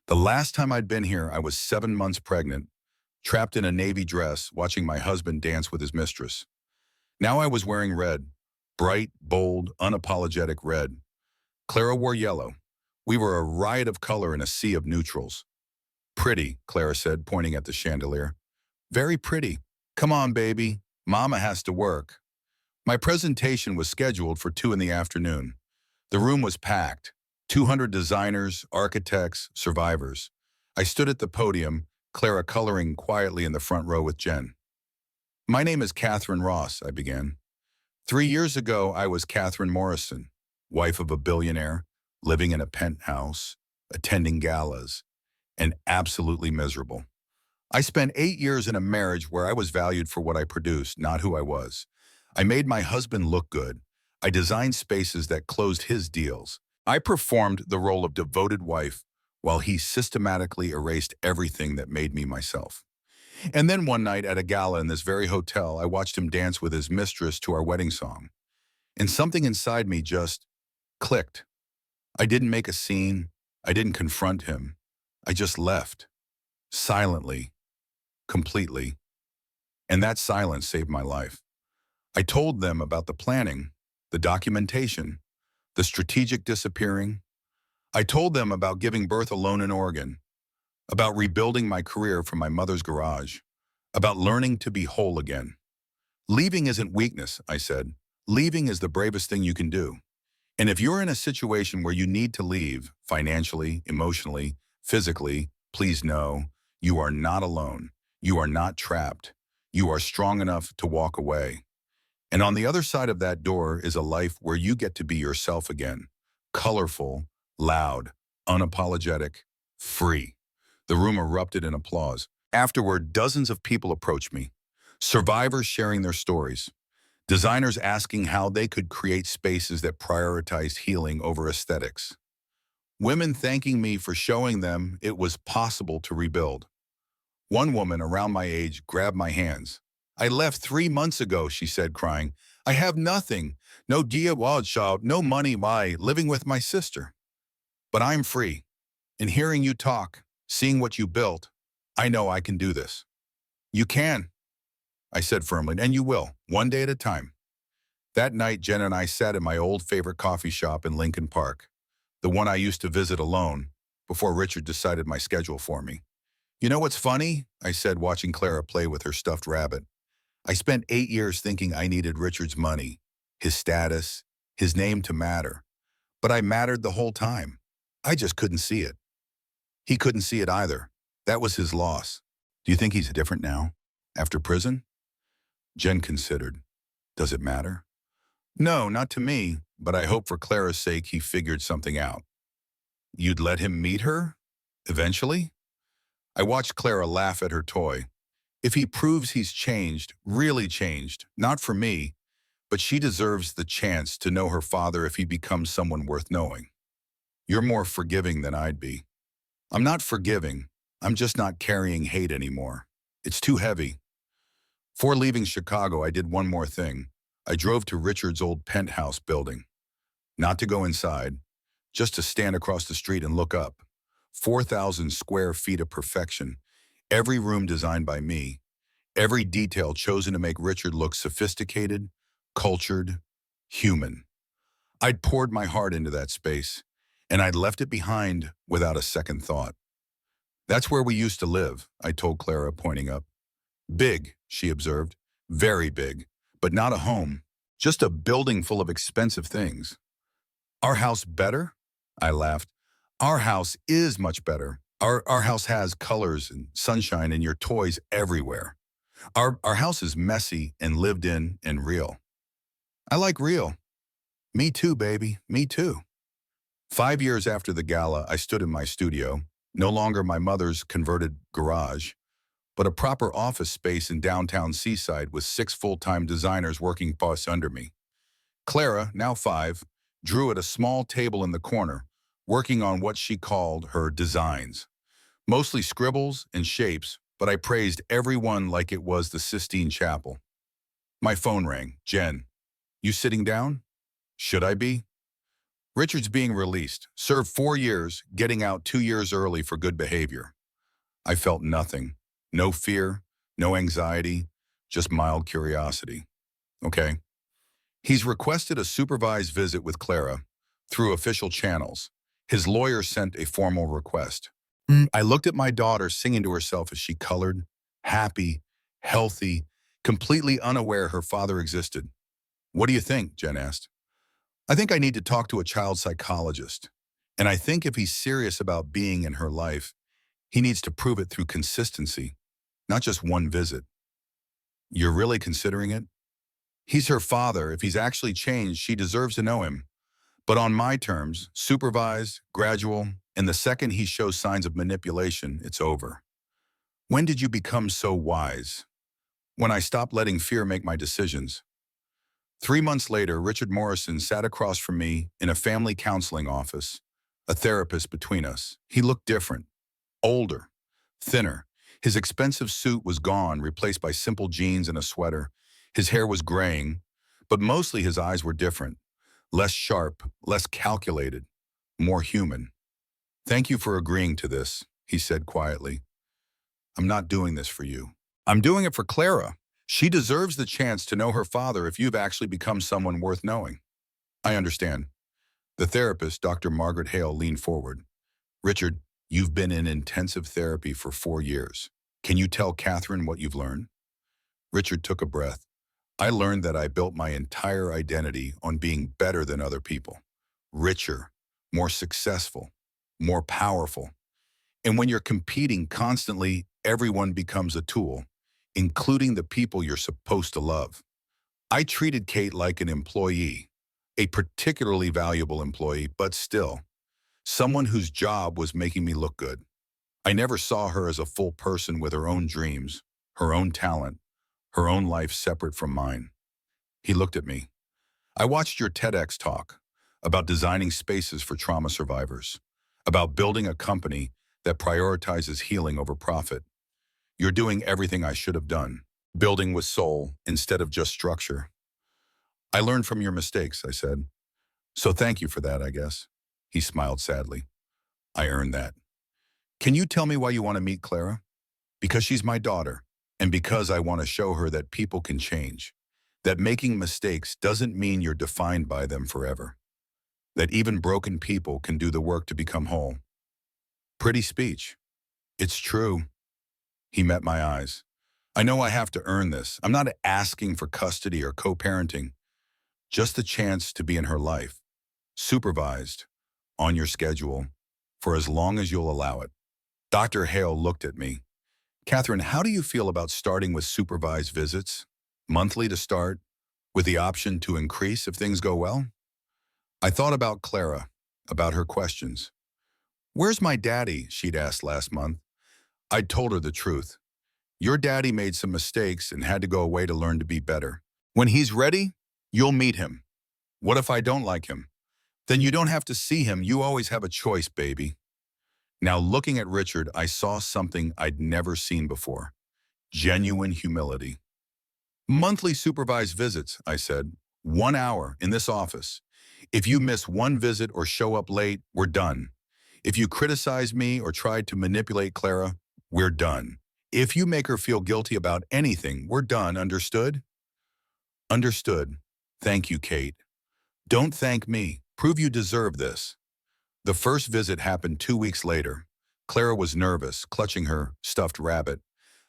The last time I'd been here, I was 7 months pregnant, trapped in a navy dress, watching my husband dance with his mistress. Now I was wearing red, bright, bold, unapologetic red. Clara wore yellow. We were a riot of color in a sea of neutrals. Pretty, Clara said, pointing at the chandelier. Very pretty. Come on, baby. Mama has to work. My presentation was scheduled for 2 in the afternoon. The room was packed. 200 designers, architects, survivors. I stood at the podium, Clara coloring quietly in the front row with Jen. My name is Catherine Ross, I began. 3 years ago, I was Catherine Morrison, wife of a billionaire, living in a penthouse, attending galas, and absolutely miserable. I spent 8 years in a marriage where I was valued for what I produced, not who I was. I made my husband look good. I designed spaces that closed his deals. I performed the role of devoted wife while he systematically erased everything that made me myself. And then one night at a gala in this very hotel, I watched him dance with his mistress to our wedding song. And something inside me just clicked. I didn't make a scene. I didn't confront him. I just left, silently, completely. And that silence saved my life. I told them about the planning, the documentation, the strategic disappearing. I told them about giving birth alone in Oregon, about rebuilding my career from my mother's garage, about learning to be whole again. Leaving isn't weakness, I said. Leaving is the bravest thing you can do. And if you're in a situation where you need to leave, financially, emotionally, physically, please know you are not alone. You are not trapped. You are strong enough to walk away. And on the other side of that door is a life where you get to be yourself again. Colorful, loud, unapologetic, free. The room erupted in applause. Afterward, dozens of people approached me. Survivors sharing their stories. Designers asking how they could create spaces that prioritized healing over aesthetics. Women thanking me for showing them it was possible to rebuild. One woman around my age grabbed my hands. "I left 3 months ago," she said, crying. "I have nothing. No dia wild child, no money, why, living with my sister. But I'm free. And hearing you talk, seeing what you built, I know I can do this." "You can," I said firmly, "and you will, one day at a time." That night, Jen and I sat in my old favorite coffee shop in Lincoln Park, the one I used to visit alone before Richard decided my schedule for me. "You know what's funny?" I said, watching Clara play with her stuffed rabbit. "I spent 8 years thinking I needed Richard's money, his status, his name to matter. But I mattered the whole time. I just couldn't see it. He couldn't see it either. That was his loss. Do you think he's different now? After prison?" Jen considered. "Does it matter?" "No, not to me, but I hope for Clara's sake he figured something out." "You'd let him meet her? Eventually?" I watched Clara laugh at her toy. "If he proves he's changed, really changed, not for me, but she deserves the chance to know her father if he becomes someone worth knowing." "You're more forgiving than I'd be." "I'm not forgiving. I'm just not carrying hate anymore. It's too heavy." Before leaving Chicago, I did one more thing. I drove to Richard's old penthouse building. Not to go inside, just to stand across the street and look up. 4,000 square feet of perfection. Every room designed by me. Every detail chosen to make Richard look sophisticated, cultured, human. I'd poured my heart into that space, and I'd left it behind without a second thought. "That's where we used to live," I told Clara, pointing up. "Big," she observed. "Very big. But not a home. Just a building full of expensive things." "Our house better?" I laughed. "Our house is much better. Our house has colors and sunshine and your toys everywhere. Our house is messy and lived in and real." "I like real." "Me too, baby. Me too." 5 years after the gala, I stood in my studio, no longer my mother's converted garage, but a proper office space in downtown Seaside with 6 full-time designers working boss under me. Clara, now 5, drew at a small table in the corner, working on what she called her designs. Mostly scribbles and shapes, but I praised every one like it was the Sistine Chapel. My phone rang. "Jen, you sitting down?" "Should I be?" "Richard's being released. Served 4 years, getting out 2 years early for good behavior." I felt nothing. No fear, no anxiety, just mild curiosity. "Okay." "He's requested a supervised visit with Clara through official channels. His lawyer sent a formal request." I looked at my daughter singing to herself as she colored, happy, healthy, completely unaware her father existed. "What do you think?" Jen asked. "I think I need to talk to a child psychologist. And I think if he's serious about being in her life, he needs to prove it through consistency, not just one visit." "You're really considering it?" "He's her father. If he's actually changed, she deserves to know him. But on my terms, supervised, gradual, and the second he shows signs of manipulation, it's over." When did you become so wise? When I stopped letting fear make my decisions. 3 months later, Richard Morrison sat across from me in a family counseling office, a therapist between us. He looked different, older, thinner. His expensive suit was gone, replaced by simple jeans and a sweater. His hair was graying, but mostly his eyes were different, less sharp, less calculated, more human. "Thank you for agreeing to this," he said quietly. "I'm not doing this for you. I'm doing it for Clara. She deserves the chance to know her father if you've actually become someone worth knowing." "I understand." The therapist, Dr. Margaret Hale, leaned forward. "Richard, you've been in intensive therapy for 4 years. Can you tell Catherine what you've learned?" Richard took a breath. "I learned that I built my entire identity on being better than other people. Richer, more successful, more powerful. And when you're competing constantly, everyone becomes a tool, including the people you're supposed to love. I treated Kate like an employee, a particularly valuable employee, but still, someone whose job was making me look good. I never saw her as a full person with her own dreams, her own talent, her own life separate from mine." He looked at me. "I watched your TEDx talk about designing spaces for trauma survivors, about building a company that prioritizes healing over profit. You're doing everything I should have done, building with soul instead of just structure." "I learned from your mistakes," I said. "So thank you for that, I guess." He smiled sadly. "I earned that. Can you tell me why you want to meet Clara?" "Because she's my daughter, and because I want to show her that people can change, that making mistakes doesn't mean you're defined by them forever, that even broken people can do the work to become whole." Pretty speech. "It's true." He met my eyes. "I know I have to earn this. I'm not asking for custody or co-parenting, just the chance to be in her life, supervised, on your schedule, for as long as you'll allow it." Dr. Hale looked at me. "Catherine, how do you feel about starting with supervised visits? Monthly to start, with the option to increase if things go well?" I thought about Clara, about her questions. "Where's my daddy?" she'd asked last month. I'd told her the truth. "Your daddy made some mistakes and had to go away to learn to be better. When he's ready, you'll meet him. What if I don't like him? Then you don't have to see him. You always have a choice, baby." Now, looking at Richard, I saw something I'd never seen before. Genuine humility. "Monthly supervised visits," I said. 1 hour in this office. If you miss one visit or show up late, we're done. If you criticize me or try to manipulate Clara, we're done. If you make her feel guilty about anything, we're done. Understood?" "Understood. Thank you, Kate." "Don't thank me. Prove you deserve this." The first visit happened 2 weeks later. Clara was nervous, clutching her stuffed rabbit.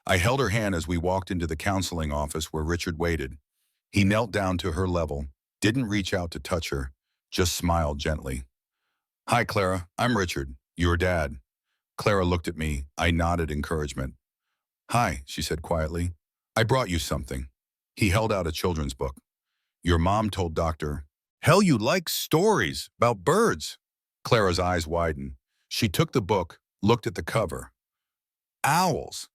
I held her hand as we walked into the counseling office where Richard waited. He knelt down to her level, didn't reach out to touch her, just smiled gently. "Hi, Clara. I'm Richard, your dad." Clara looked at me. I nodded encouragement. "Hi," she said quietly. "I brought you something." He held out a children's book. "Your mom told Dr. Hell you like stories about birds." Clara's eyes widened. She took the book, looked at the cover. "Owls.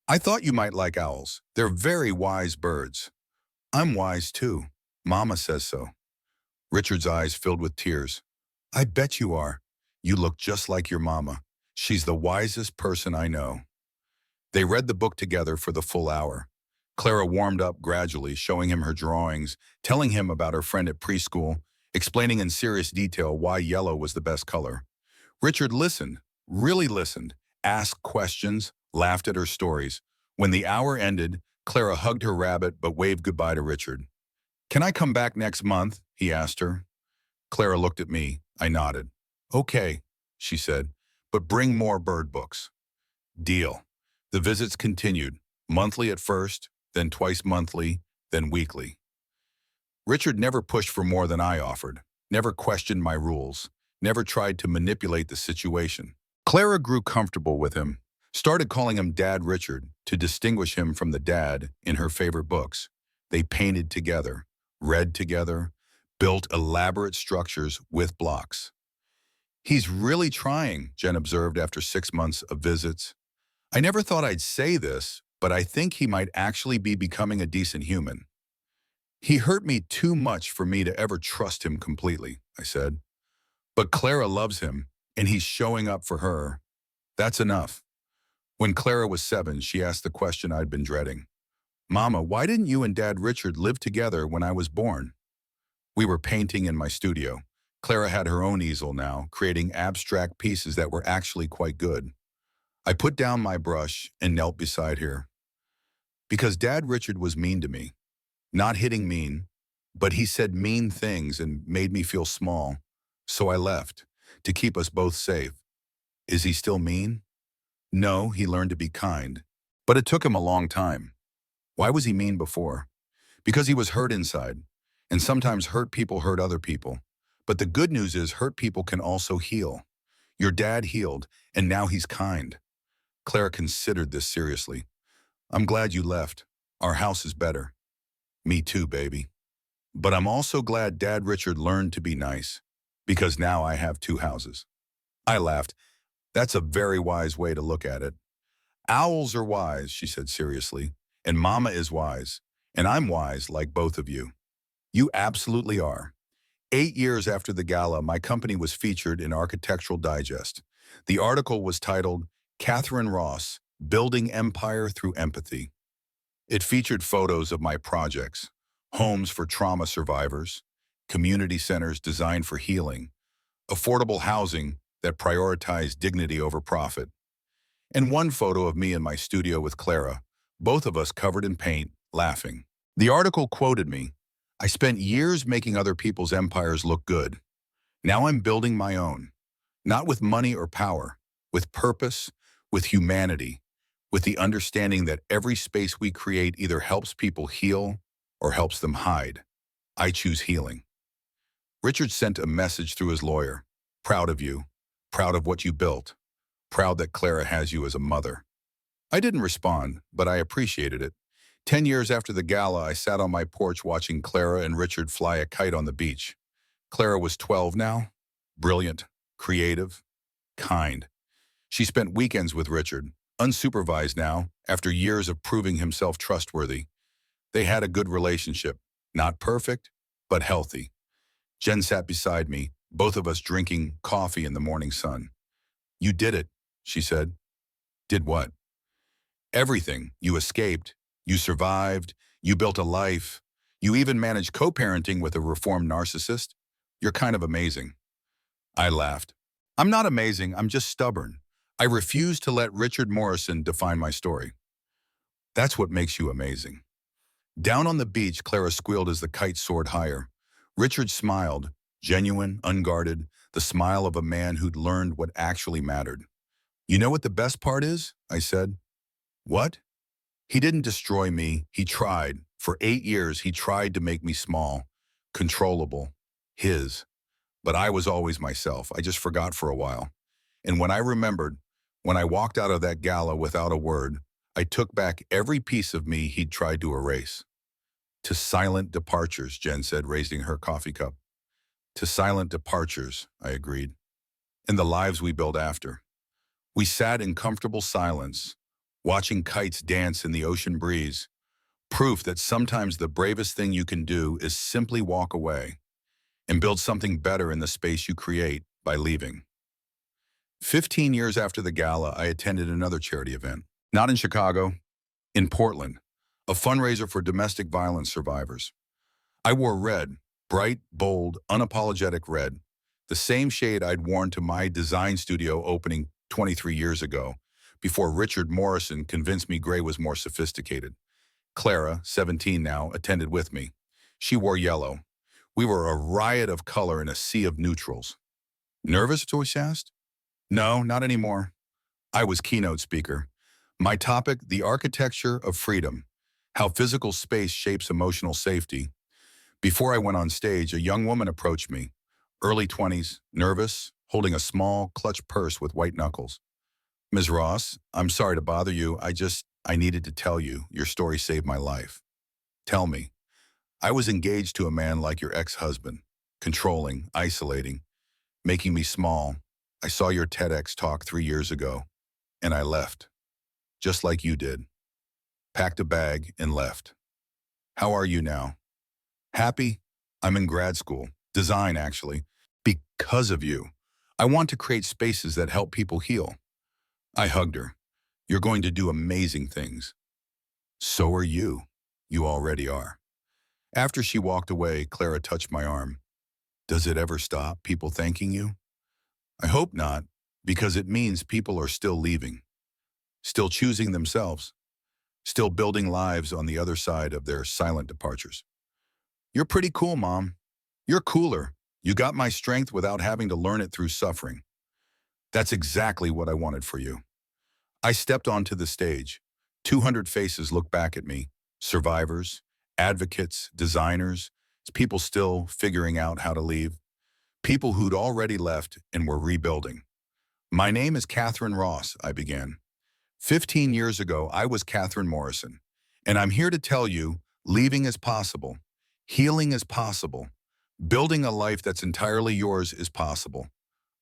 I thought you might like owls. They're very wise birds." "I'm wise too. Mama says so." Richard's eyes filled with tears. "I bet you are. You look just like your mama. She's the wisest person I know." They read the book together for the full hour. Clara warmed up gradually, showing him her drawings, telling him about her friend at preschool, explaining in serious detail why yellow was the best color. Richard listened, really listened, asked questions, laughed at her stories. When the hour ended, Clara hugged her rabbit but waved goodbye to Richard. "Can I come back next month?" he asked her. Clara looked at me. I nodded. "Okay," she said, "but bring more bird books." Deal. The visits continued, monthly at first, then twice monthly, then weekly. Richard never pushed for more than I offered, never questioned my rules, never tried to manipulate the situation. Clara grew comfortable with him, started calling him Dad Richard to distinguish him from the dad in her favorite books. They painted together, read together, built elaborate structures with blocks. "He's really trying," Jen observed after 6 months of visits. I never thought I'd say this, but I think he might actually be becoming a decent human. He hurt me too much for me to ever trust him completely, I said. But Clara loves him, and he's showing up for her. That's enough. When Clara was 7, she asked the question I'd been dreading. Mama, why didn't you and Dad Richard live together when I was born? We were painting in my studio. Clara had her own easel now, creating abstract pieces that were actually quite good. I put down my brush and knelt beside her. Because Dad Richard was mean to me. Not hitting mean, but he said mean things and made me feel small. So I left, to keep us both safe. Is he still mean? No, he learned to be kind. But it took him a long time. Why was he mean before? Because he was hurt inside. And sometimes hurt people hurt other people. But the good news is hurt people can also heal. Your dad healed, and now he's kind. Clara considered this seriously. I'm glad you left. Our house is better. Me too, baby. But I'm also glad Dad Richard learned to be nice, because now I have 2 houses. I laughed. That's a very wise way to look at it. Owls are wise, she said seriously, and Mama is wise, and I'm wise like both of you. You absolutely are. 8 years after the gala, my company was featured in Architectural Digest. The article was titled, Catherine Ross, Building Empire Through Empathy. It featured photos of my projects, homes for trauma survivors, community centers designed for healing, affordable housing that prioritized dignity over profit, and one photo of me in my studio with Clara, both of us covered in paint, laughing. The article quoted me, I spent years making other people's empires look good. Now I'm building my own, not with money or power, with purpose, with humanity, with the understanding that every space we create either helps people heal or helps them hide. I choose healing. Richard sent a message through his lawyer. Proud of you, proud of what you built, proud that Clara has you as a mother. I didn't respond, but I appreciated it. 10 years after the gala, I sat on my porch watching Clara and Richard fly a kite on the beach. Clara was 12 now, brilliant, creative, kind. She spent weekends with Richard, unsupervised now, after years of proving himself trustworthy. They had a good relationship, not perfect, but healthy. Jen sat beside me, both of us drinking coffee in the morning sun. You did it, she said. Did what? Everything. You escaped. You survived. You built a life. You even managed co-parenting with a reformed narcissist. You're kind of amazing. I laughed. I'm not amazing, I'm just stubborn. I refuse to let Richard Morrison define my story. That's what makes you amazing. Down on the beach, Clara squealed as the kite soared higher. Richard smiled, genuine, unguarded, the smile of a man who'd learned what actually mattered. You know what the best part is? I said. What? He didn't destroy me, he tried. For 8 years, he tried to make me small, controllable, his. But I was always myself, I just forgot for a while. And when I remembered, when I walked out of that gala without a word, I took back every piece of me he'd tried to erase. To silent departures, Jen said, raising her coffee cup. To silent departures, I agreed. And the lives we built after. We sat in comfortable silence, watching kites dance in the ocean breeze, proof that sometimes the bravest thing you can do is simply walk away and build something better in the space you create by leaving. 15 years after the gala, I attended another charity event, not in Chicago, in Portland, a fundraiser for domestic violence survivors. I wore red, bright, bold, unapologetic red, the same shade I'd worn to my design studio opening 23 years ago, before Richard Morrison convinced me gray was more sophisticated. Clara, 17 now, attended with me. She wore yellow. We were a riot of color in a sea of neutrals. Nervous, Joyce asked? No, not anymore. I was keynote speaker. My topic, the architecture of freedom, how physical space shapes emotional safety. Before I went on stage, a young woman approached me, early 20s, nervous, holding a small, clutch purse with white knuckles. Ms. Ross, I'm sorry to bother you. I needed to tell you. Your story saved my life. Tell me. I was engaged to a man like your ex-husband, controlling, isolating, making me small. I saw your TEDx talk 3 years ago, and I left. just like you did. Packed a bag and left. How are you now? Happy? I'm in grad school. Design, actually. Because of you. I want to create spaces that help people heal. I hugged her. You're going to do amazing things. So are you. You already are. After she walked away, Clara touched my arm. Does it ever stop, people thanking you? I hope not, because it means people are still leaving, still choosing themselves, still building lives on the other side of their silent departures. You're pretty cool, Mom. You're cooler. You got my strength without having to learn it through suffering. That's exactly what I wanted for you. I stepped onto the stage. 200 faces looked back at me. Survivors, advocates, designers, people still figuring out how to leave. People who'd already left and were rebuilding. My name is Catherine Ross, I began. 15 years ago, I was Catherine Morrison, and I'm here to tell you, leaving is possible, healing is possible, building a life that's entirely yours is possible.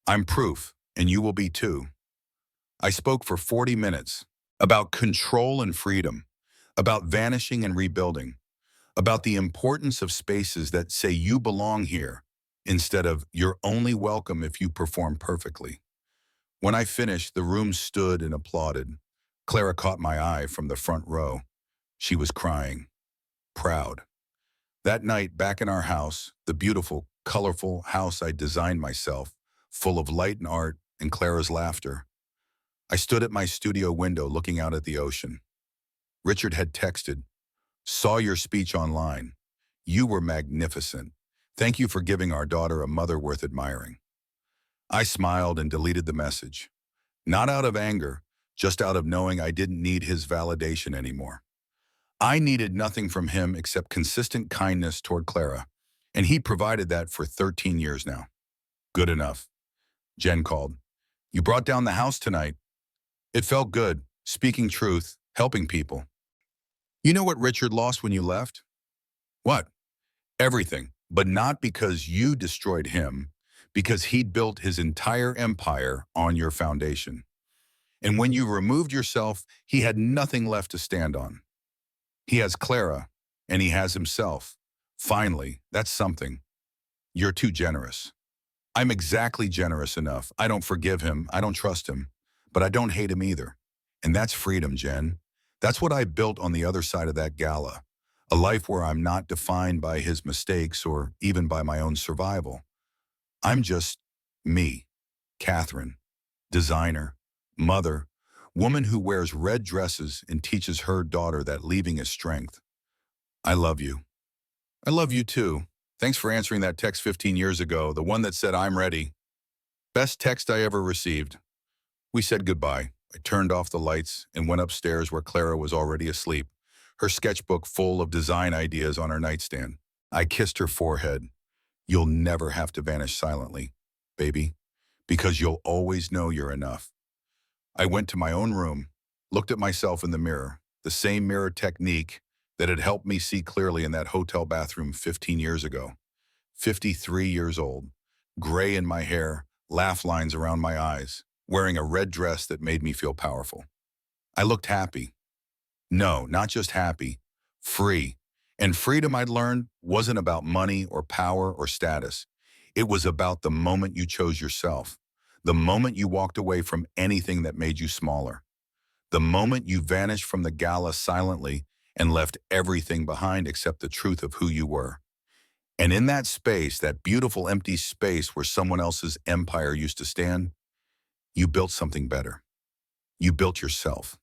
I'm proof, and you will be too. I spoke for 40 minutes about control and freedom, about vanishing and rebuilding, about the importance of spaces that say you belong here instead of you're only welcome if you perform perfectly. When I finished, the room stood and applauded. Clara caught my eye from the front row. She was crying, proud. That night, back in our house, the beautiful, colorful house I designed myself, full of light and art and Clara's laughter, I stood at my studio window looking out at the ocean. Richard had texted, "Saw your speech online. You were magnificent. Thank you for giving our daughter a mother worth admiring." I smiled and deleted the message. Not out of anger, just out of knowing I didn't need his validation anymore. I needed nothing from him except consistent kindness toward Clara, and he provided that for 13 years now. Good enough. Jen called. "You brought down the house tonight." It felt good, speaking truth, helping people. You know what Richard lost when you left? What? Everything, but not because you destroyed him, because he'd built his entire empire on your foundation. And when you removed yourself, he had nothing left to stand on. He has Clara, and he has himself. Finally, that's something. You're too generous. I'm exactly generous enough. I don't forgive him, I don't trust him, but I don't hate him either. And that's freedom, Jen. That's what I built on the other side of that gala. A life where I'm not defined by his mistakes or even by my own survival. I'm just me, Catherine, designer, mother, woman who wears red dresses and teaches her daughter that leaving is strength. I love you. I love you too. Thanks for answering that text 15 years ago, the one that said I'm ready. Best text I ever received. We said goodbye. I turned off the lights and went upstairs where Clara was already asleep, her sketchbook full of design ideas on her nightstand. I kissed her forehead. You'll never have to vanish silently, baby, because you'll always know you're enough. I went to my own room, looked at myself in the mirror, the same mirror technique that had helped me see clearly in that hotel bathroom 15 years ago. 53 years old, gray in my hair, laugh lines around my eyes, wearing a red dress that made me feel powerful. I looked happy. No, not just happy, free. And freedom, I'd learned, wasn't about money or power or status. It was about the moment you chose yourself, the moment you walked away from anything that made you smaller, the moment you vanished from the gala silently and left everything behind except the truth of who you were. And in that space, that beautiful empty space where someone else's empire used to stand, you built something better. You built yourself.